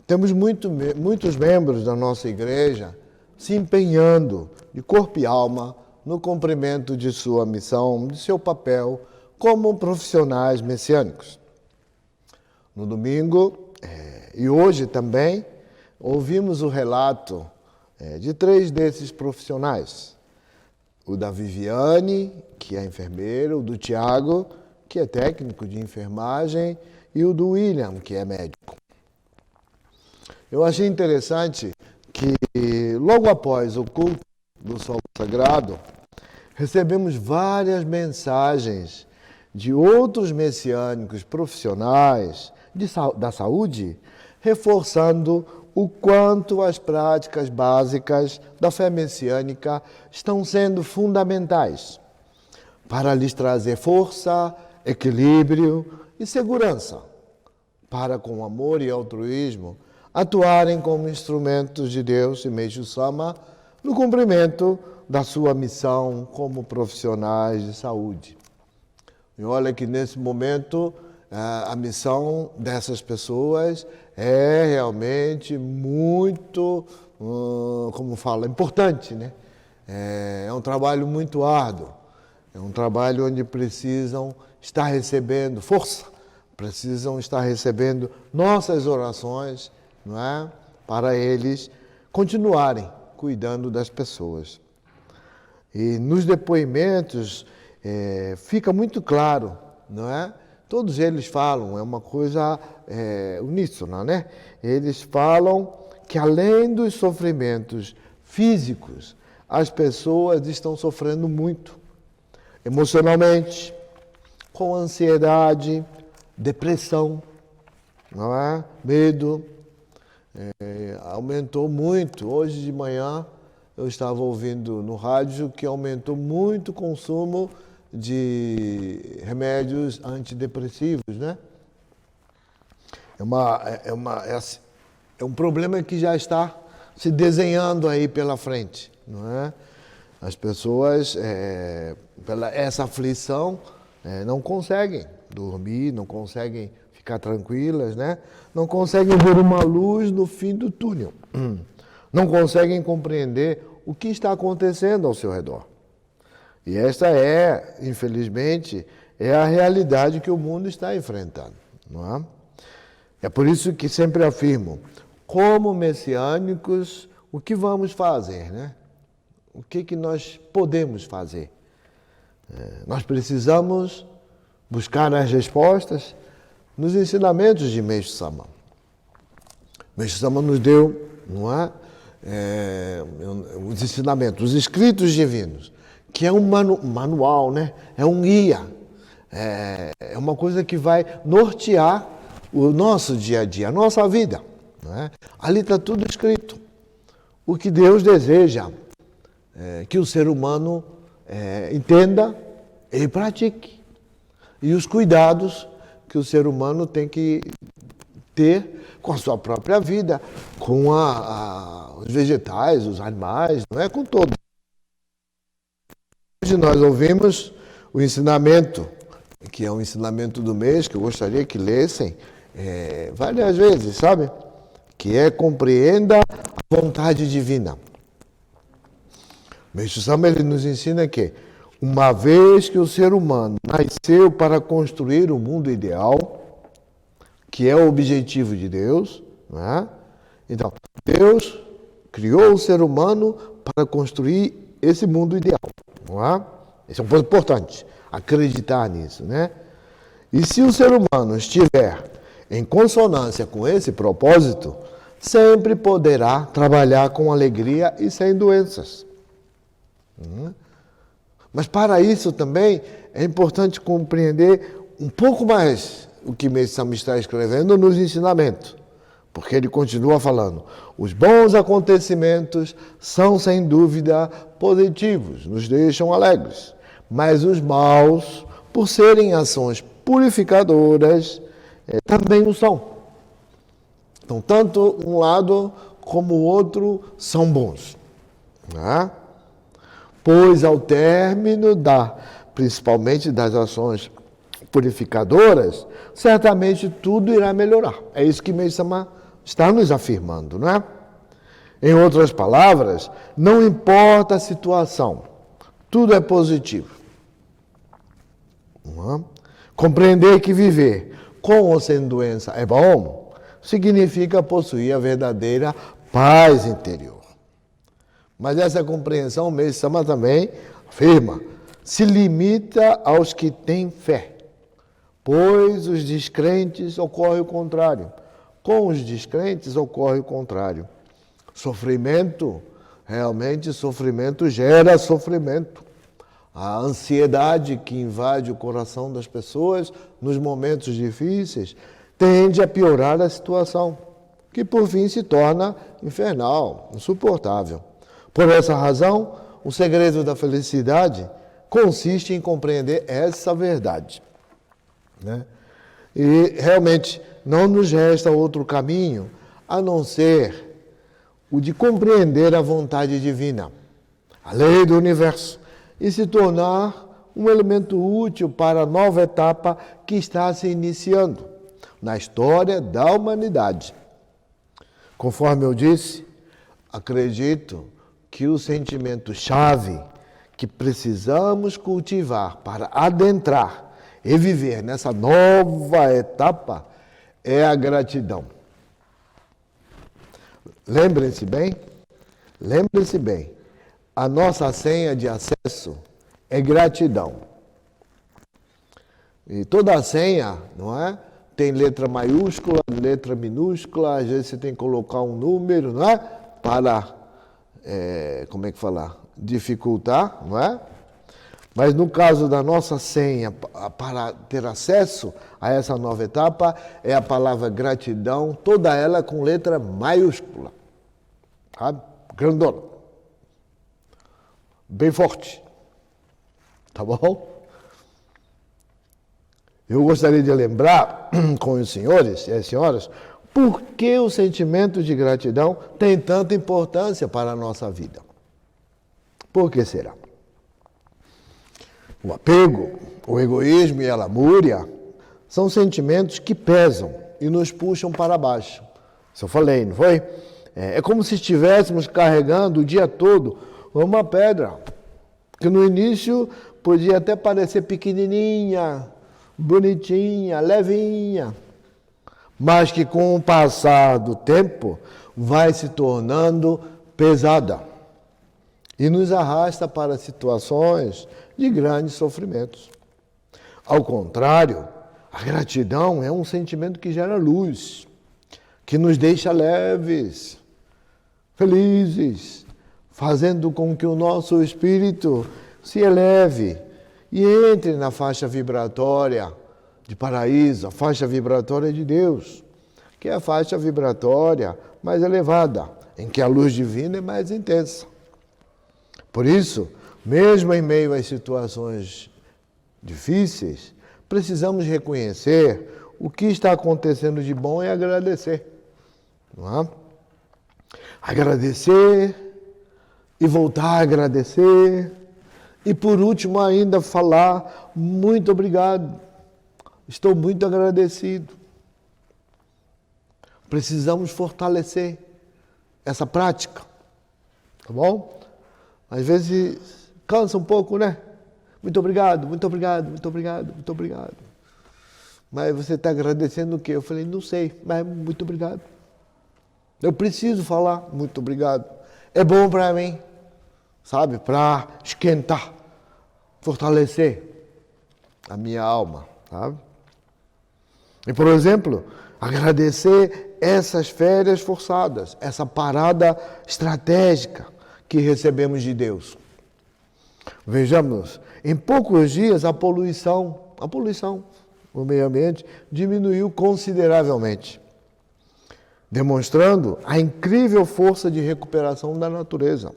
temos muitos membros da nossa igreja se empenhando de corpo e alma no cumprimento de sua missão, de seu papel como profissionais messiânicos. No domingo e hoje também ouvimos o relato de 3 desses profissionais. O da Viviane, que é enfermeira, o do Tiago, que é técnico de enfermagem, e o do William, que é médico. Eu achei interessante que, logo após o culto do Solo Sagrado, recebemos várias mensagens de outros messiânicos profissionais da saúde, reforçando o quanto as práticas básicas da fé messiânica estão sendo fundamentais para lhes trazer força, equilíbrio e segurança, para, com amor e altruísmo, atuarem como instrumentos de Deus e Meixo Sama no cumprimento da sua missão como profissionais de saúde. E olha que nesse momento a missão dessas pessoas é realmente muito, importante, né? É um trabalho muito árduo, é um trabalho onde precisam estar recebendo força, precisam estar recebendo nossas orações, não é? Para eles continuarem cuidando das pessoas. E nos depoimentos fica muito claro, não é? Todos eles falam, é uma coisa uníssona, né? Eles falam que além dos sofrimentos físicos, as pessoas estão sofrendo muito, emocionalmente, com ansiedade, depressão, não é? Medo. Aumentou muito. Hoje de manhã eu estava ouvindo no rádio que aumentou muito o consumo de remédios antidepressivos, né? É um problema que já está se desenhando aí pela frente, não é? As pessoas, pela essa aflição, não conseguem dormir, não conseguem ficar tranquilas, né? Não conseguem ver uma luz no fim do túnel, não conseguem compreender o que está acontecendo ao seu redor. E esta infelizmente, a realidade que o mundo está enfrentando, não é? É por isso que sempre afirmo, como messiânicos, o que vamos fazer, né? O que nós podemos fazer? Nós precisamos buscar as respostas nos ensinamentos de Meixo Sama. Meixo Sama nos deu, não é? Os ensinamentos, os escritos divinos, que é um manual, né? É um guia, é uma coisa que vai nortear o nosso dia a dia, a nossa vida, não é? Ali está tudo escrito. O que Deus deseja que o ser humano entenda e pratique. E os cuidados que o ser humano tem que ter com a sua própria vida, com os vegetais, os animais, não é? Com todos. Hoje nós ouvimos o ensinamento, que é o ensinamento do mês, que eu gostaria que lessem várias vezes, sabe? Que é compreenda a vontade divina. Meixo Sama, ele nos ensina que, uma vez que o ser humano nasceu para construir o mundo ideal, que é o objetivo de Deus, não é? Então, Deus criou o ser humano para construir esse mundo ideal, não é? Esse é um ponto importante, acreditar nisso, né? E se o ser humano estiver em consonância com esse propósito, sempre poderá trabalhar com alegria e sem doenças. Mas para isso também é importante compreender um pouco mais o que Meixo Sama está escrevendo nos ensinamentos, porque ele continua falando: os bons acontecimentos são sem dúvida positivos, nos deixam alegres, mas os maus, por serem ações purificadoras, também o são. Então, tanto um lado como o outro são bons, né? Pois ao término principalmente das ações purificadoras, certamente tudo irá melhorar. É isso que Meisama está nos afirmando, não é? Em outras palavras, não importa a situação, tudo é positivo. Não é? Compreender que viver com ou sem doença é bom, significa possuir a verdadeira paz interior. Mas essa compreensão, Meisama também afirma, se limita aos que têm fé, pois os descrentes ocorre o contrário. Com os descrentes ocorre o contrário. Sofrimento, realmente sofrimento gera sofrimento. A ansiedade que invade o coração das pessoas nos momentos difíceis tende a piorar a situação, que por fim se torna infernal, insuportável. Por essa razão, o segredo da felicidade consiste em compreender essa verdade, né? E realmente não nos resta outro caminho a não ser o de compreender a vontade divina, a lei do universo, e se tornar um elemento útil para a nova etapa que está se iniciando na história da humanidade. Conforme eu disse, acredito que o sentimento-chave que precisamos cultivar para adentrar e viver nessa nova etapa é a gratidão. Lembrem-se bem, a nossa senha de acesso é gratidão. E toda a senha, não é? Tem letra maiúscula, letra minúscula, às vezes você tem que colocar um número, não é? Para, dificultar, não é? Mas no caso da nossa senha, para ter acesso a essa nova etapa, é a palavra gratidão, toda ela com letra maiúscula, sabe? Grandona, bem forte, tá bom? Eu gostaria de lembrar com os senhores e as senhoras por que o sentimento de gratidão tem tanta importância para a nossa vida. Por que será? O apego, o egoísmo e a lamúria são sentimentos que pesam e nos puxam para baixo. Isso eu falei, não foi? É como se estivéssemos carregando o dia todo uma pedra, que no início podia até parecer pequenininha, bonitinha, levinha, mas que com o passar do tempo vai se tornando pesada e nos arrasta para situações de grandes sofrimentos. Ao contrário, a gratidão é um sentimento que gera luz, que nos deixa leves, felizes, fazendo com que o nosso espírito se eleve e entre na faixa vibratória de paraíso, a faixa vibratória de Deus, que é a faixa vibratória mais elevada, em que a luz divina é mais intensa. Por isso, mesmo em meio às situações difíceis, precisamos reconhecer o que está acontecendo de bom e agradecer. Não é? Agradecer e voltar a agradecer. E por último ainda falar muito obrigado. Estou muito agradecido. Precisamos fortalecer essa prática. Tá bom? Às vezes cansa um pouco, né? Muito obrigado, muito obrigado, muito obrigado, muito obrigado. Mas você está agradecendo o quê? Eu falei, não sei, mas muito obrigado. Eu preciso falar muito obrigado. É bom para mim, sabe? Para esquentar, fortalecer a minha alma, sabe? E, por exemplo, agradecer essas férias forçadas, essa parada estratégica que recebemos de Deus. Vejamos, em poucos dias a poluição no meio ambiente diminuiu consideravelmente, demonstrando a incrível força de recuperação da natureza.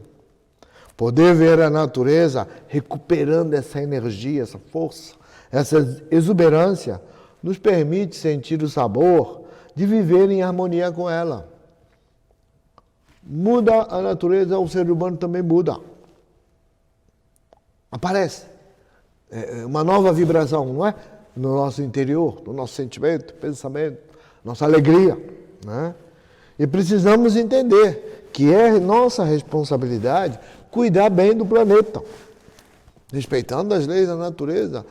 Poder ver a natureza recuperando essa energia, essa força, essa exuberância, nos permite sentir o sabor de viver em harmonia com ela. Muda a natureza, o ser humano também muda. Aparece uma nova vibração, não é? no nosso interior, no nosso sentimento, pensamento, nossa alegria, né? E precisamos entender que é nossa responsabilidade cuidar bem do planeta, respeitando as leis da natureza,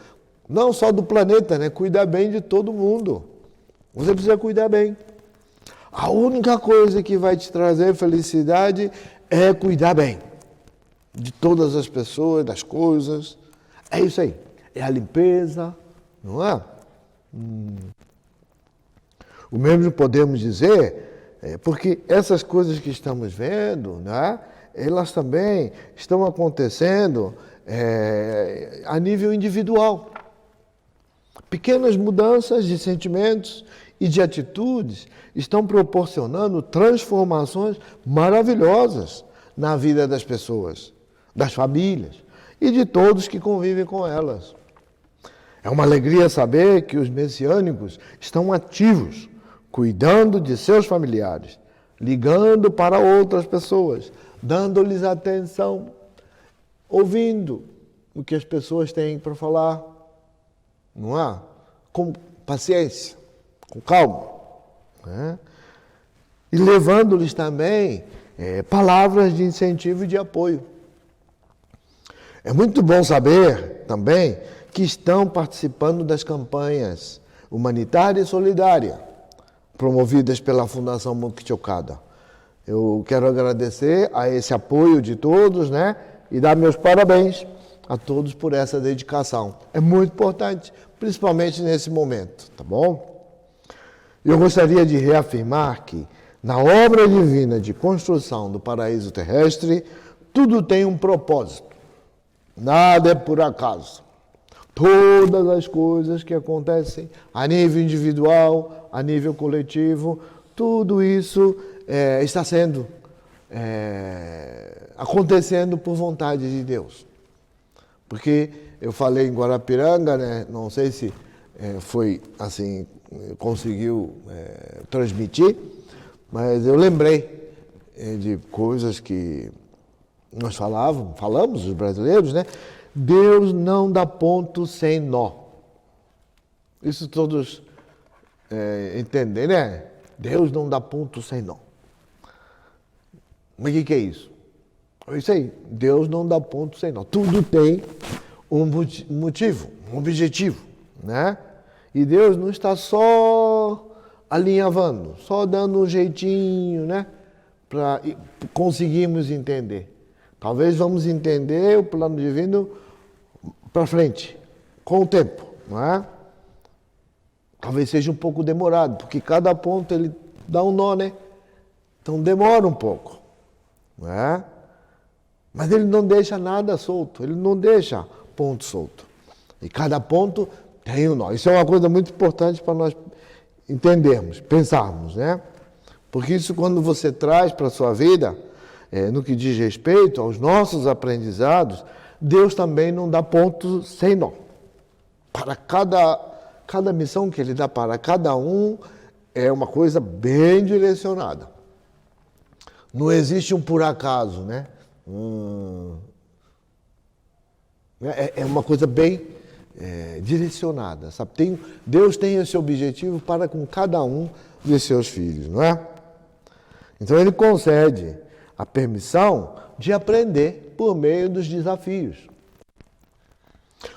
não só do planeta, né? Cuidar bem de todo mundo. Você precisa cuidar bem. A única coisa que vai te trazer felicidade é cuidar bem de todas as pessoas, das coisas. É isso aí. É a limpeza, não é? O mesmo podemos dizer, porque essas coisas que estamos vendo, né, elas também estão acontecendo a nível individual. Pequenas mudanças de sentimentos e de atitudes estão proporcionando transformações maravilhosas na vida das pessoas, das famílias e de todos que convivem com elas. É uma alegria saber que os messiânicos estão ativos, cuidando de seus familiares, ligando para outras pessoas, dando-lhes atenção, ouvindo o que as pessoas têm para falar, não é? Com paciência, com calma, né? E levando-lhes também palavras de incentivo e de apoio. É muito bom saber também que estão participando das campanhas humanitária e solidária promovidas pela Fundação Monte Chocada. Eu quero agradecer a esse apoio de todos, né? E dar meus parabéns a todos por essa dedicação. É muito importante, principalmente nesse momento, tá bom? Eu gostaria de reafirmar que, na obra divina de construção do paraíso terrestre, tudo tem um propósito. Nada é por acaso. Todas as coisas que acontecem a nível individual, a nível coletivo, tudo isso está sendo acontecendo por vontade de Deus. Porque eu falei em Guarapiranga, né? Não sei se foi assim, conseguiu transmitir, mas eu lembrei de coisas que nós falamos, os brasileiros, né? Deus não dá ponto sem nó. Isso todos entendem, né? Deus não dá ponto sem nó. Mas o que é isso? É isso aí. Deus não dá ponto sem nó. Tudo tem um motivo, um objetivo, né? E Deus não está só alinhavando, só dando um jeitinho, né? Para conseguirmos entender. Talvez vamos entender o plano divino para frente, com o tempo, não é? Talvez seja um pouco demorado, porque cada ponto ele dá um nó, né? Então demora um pouco, não é? Mas ele não deixa nada solto, ele não deixa ponto solto. E cada ponto tem um nó. Isso é uma coisa muito importante para nós entendermos, pensarmos, né? Porque isso quando você traz para a sua vida, no que diz respeito aos nossos aprendizados, Deus também não dá ponto sem nó. Para cada missão que Ele dá para cada um, é uma coisa bem direcionada. Não existe um por acaso, né? É uma coisa bem direcionada, sabe? Deus tem esse objetivo para com cada um de seus filhos, não é? Então Ele concede a permissão de aprender por meio dos desafios.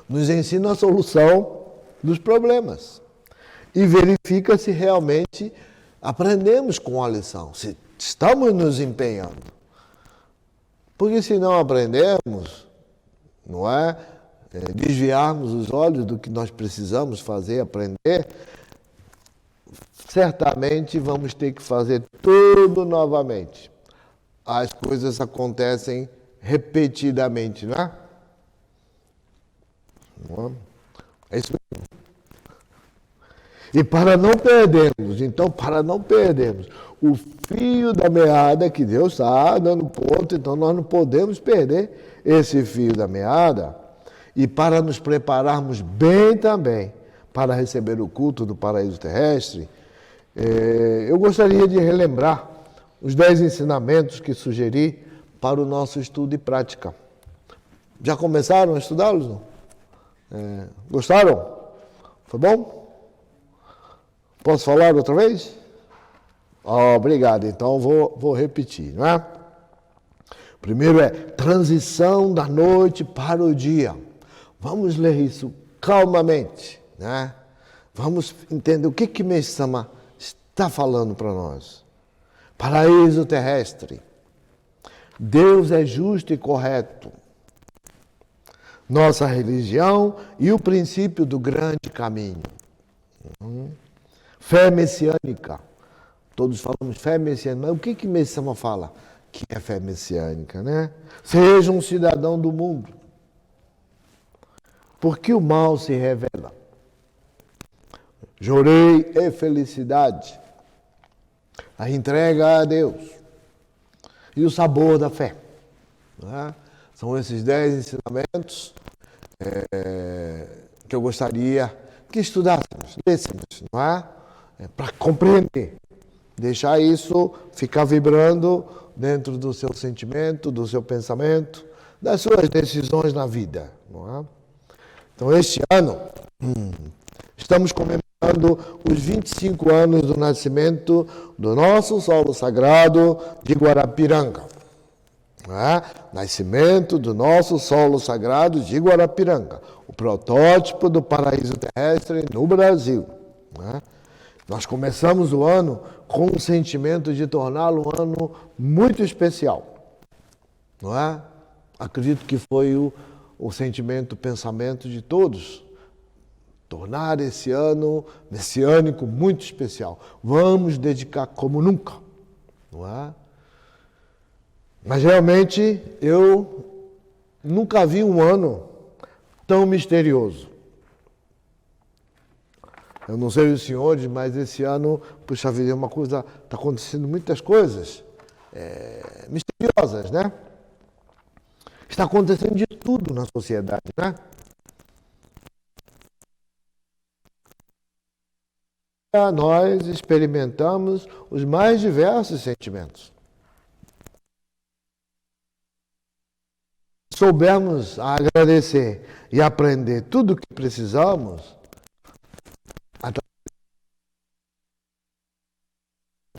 Nos ensina a solução dos problemas e verifica se realmente aprendemos com a lição, se estamos nos empenhando. Porque se não aprendemos, não é? Desviarmos os olhos do que nós precisamos fazer, aprender, certamente vamos ter que fazer tudo novamente. As coisas acontecem repetidamente, não é? Não é? É isso mesmo. E para não perdermos o fio da meada que Deus está dando ponto, então nós não podemos perder esse fio da meada. E para nos prepararmos bem também para receber o culto do paraíso terrestre, eu gostaria de relembrar os 10 ensinamentos que sugeri para o nosso estudo e prática. Já começaram a estudá-los? Gostaram? Foi bom? Posso falar outra vez? Obrigado, então vou repetir, não é? Primeiro é transição da noite para o dia. Vamos ler isso calmamente, né? Vamos entender o que Mestre-sama está falando para nós. Paraíso terrestre. Deus é justo e correto. Nossa religião e o princípio do grande caminho. Fé messiânica. Todos falamos fé messiânica, mas o que Mestre-sama fala? Que é fé messiânica, né? Seja um cidadão do mundo. Porque o mal se revela. Jorei e felicidade. A entrega a Deus. E o sabor da fé. Né? São esses 10 ensinamentos que eu gostaria que estudássemos, lêssemos, não é? Para compreender. Deixar isso ficar vibrando dentro do seu sentimento, do seu pensamento, das suas decisões na vida. Não é? Então, este ano, estamos comemorando os 25 anos do nascimento do nosso solo sagrado de Guarapiranga. Nascimento do nosso solo sagrado de Guarapiranga, o protótipo do paraíso terrestre no Brasil. Nós começamos o ano com o sentimento de torná-lo um ano muito especial. Não é? Acredito que foi o sentimento, o pensamento de todos. Tornar esse ano messiânico muito especial. Vamos dedicar como nunca. Não é? Mas realmente eu nunca vi um ano tão misterioso. Eu não sei os senhores, mas esse ano, puxa vida, é uma coisa, está acontecendo muitas coisas misteriosas, né? Está acontecendo de tudo na sociedade, né? Nós experimentamos os mais diversos sentimentos. Soubermos agradecer e aprender tudo o que precisamos,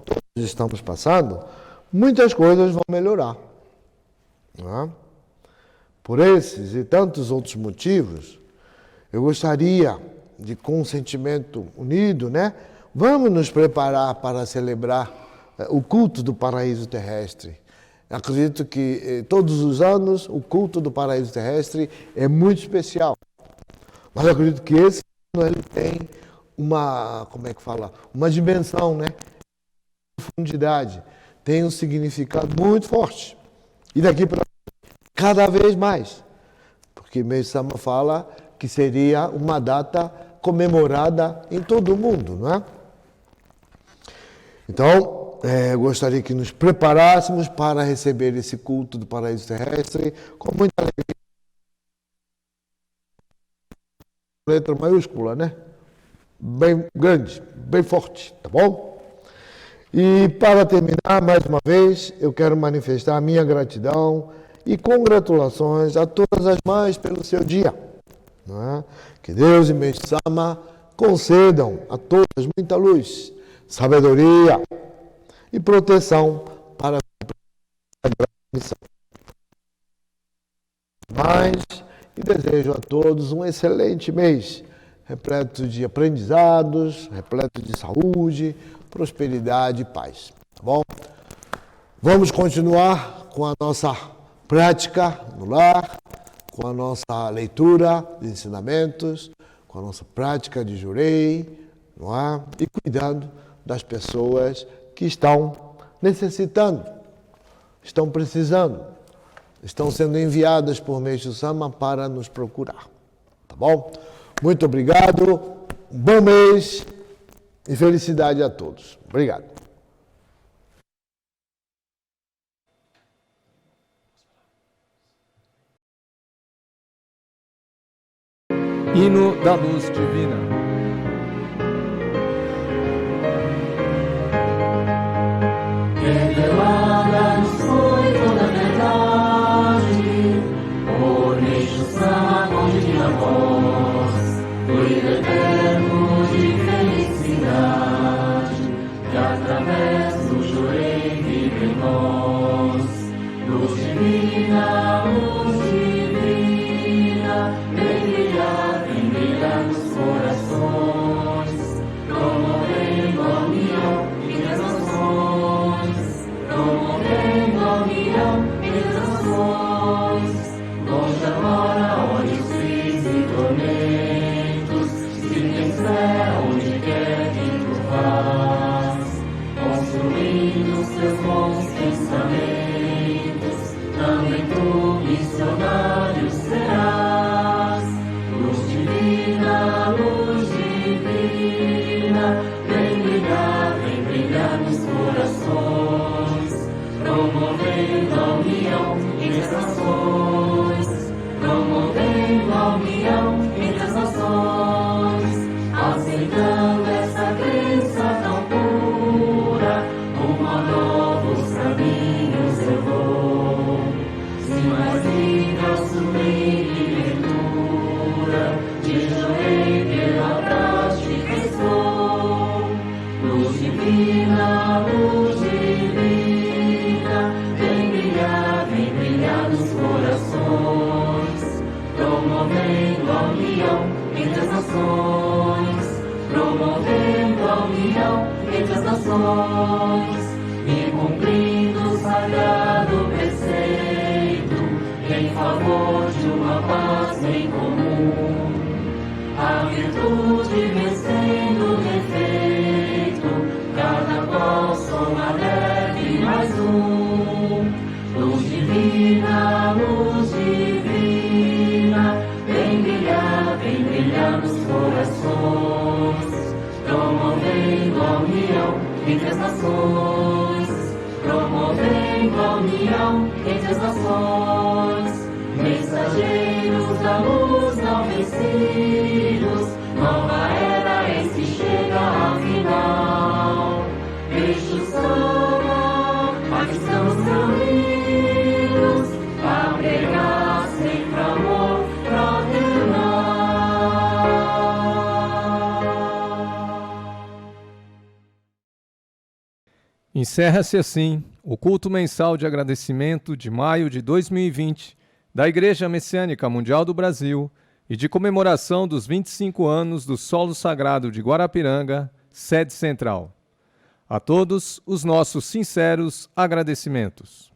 todos estamos passando, muitas coisas vão melhorar. Não é? Por esses e tantos outros motivos, eu gostaria de, com um sentimento unido, né? Vamos nos preparar para celebrar o culto do paraíso terrestre. Acredito que todos os anos o culto do paraíso terrestre é muito especial. Mas eu acredito que esse ano ele tem uma dimensão, né? Profundidade. Tem um significado muito forte. E daqui para cada vez mais. Porque Mestre-sama fala que seria uma data comemorada em todo o mundo, não é? Então, eu gostaria que nos preparássemos para receber esse culto do paraíso terrestre com muita alegria. Letra maiúscula, né? Bem grande, bem forte, tá bom? E para terminar, mais uma vez, eu quero manifestar a minha gratidão e congratulações a todas as mães pelo seu dia. Não é? Que Deus e Mestre-sama concedam a todas muita luz, sabedoria e proteção para a grande missão. Mas, e desejo a todos um excelente mês, repleto de aprendizados, repleto de saúde, prosperidade e paz. Tá bom? Vamos continuar com a nossa prática no lar, com a nossa leitura de ensinamentos, com a nossa prática de jurei, não é? E cuidando das pessoas que estão necessitando, estão precisando, estão sendo enviadas por Mestre-sama para nos procurar. Tá bom? Muito obrigado, um bom mês e felicidade a todos. Obrigado. Hino da Luz Divina. Revelada-nos foi toda a verdade, por Mestre-sama com divina voz, fluido eterno entre as nações, promovendo a união entre as nações e cumprindo o sagrado preceito em favor de uma paz em comum. A virtude vencendo o defeito, cada qual soma leve mais um. Luz divina, vem brilhar nos corações, promovendo a união entre as nações, promovendo a união entre as nações. Mensageiros da luz não vencidos, nova era eis que chega afinal. Deixa o samba, aqui estamos reunidos, a pregar sempre amor fraternal. Encerra-se assim o culto mensal de agradecimento de maio de 2020 da Igreja Messiânica Mundial do Brasil e de comemoração dos 25 anos do Solo Sagrado de Guarapiranga, sede central. A todos os nossos sinceros agradecimentos.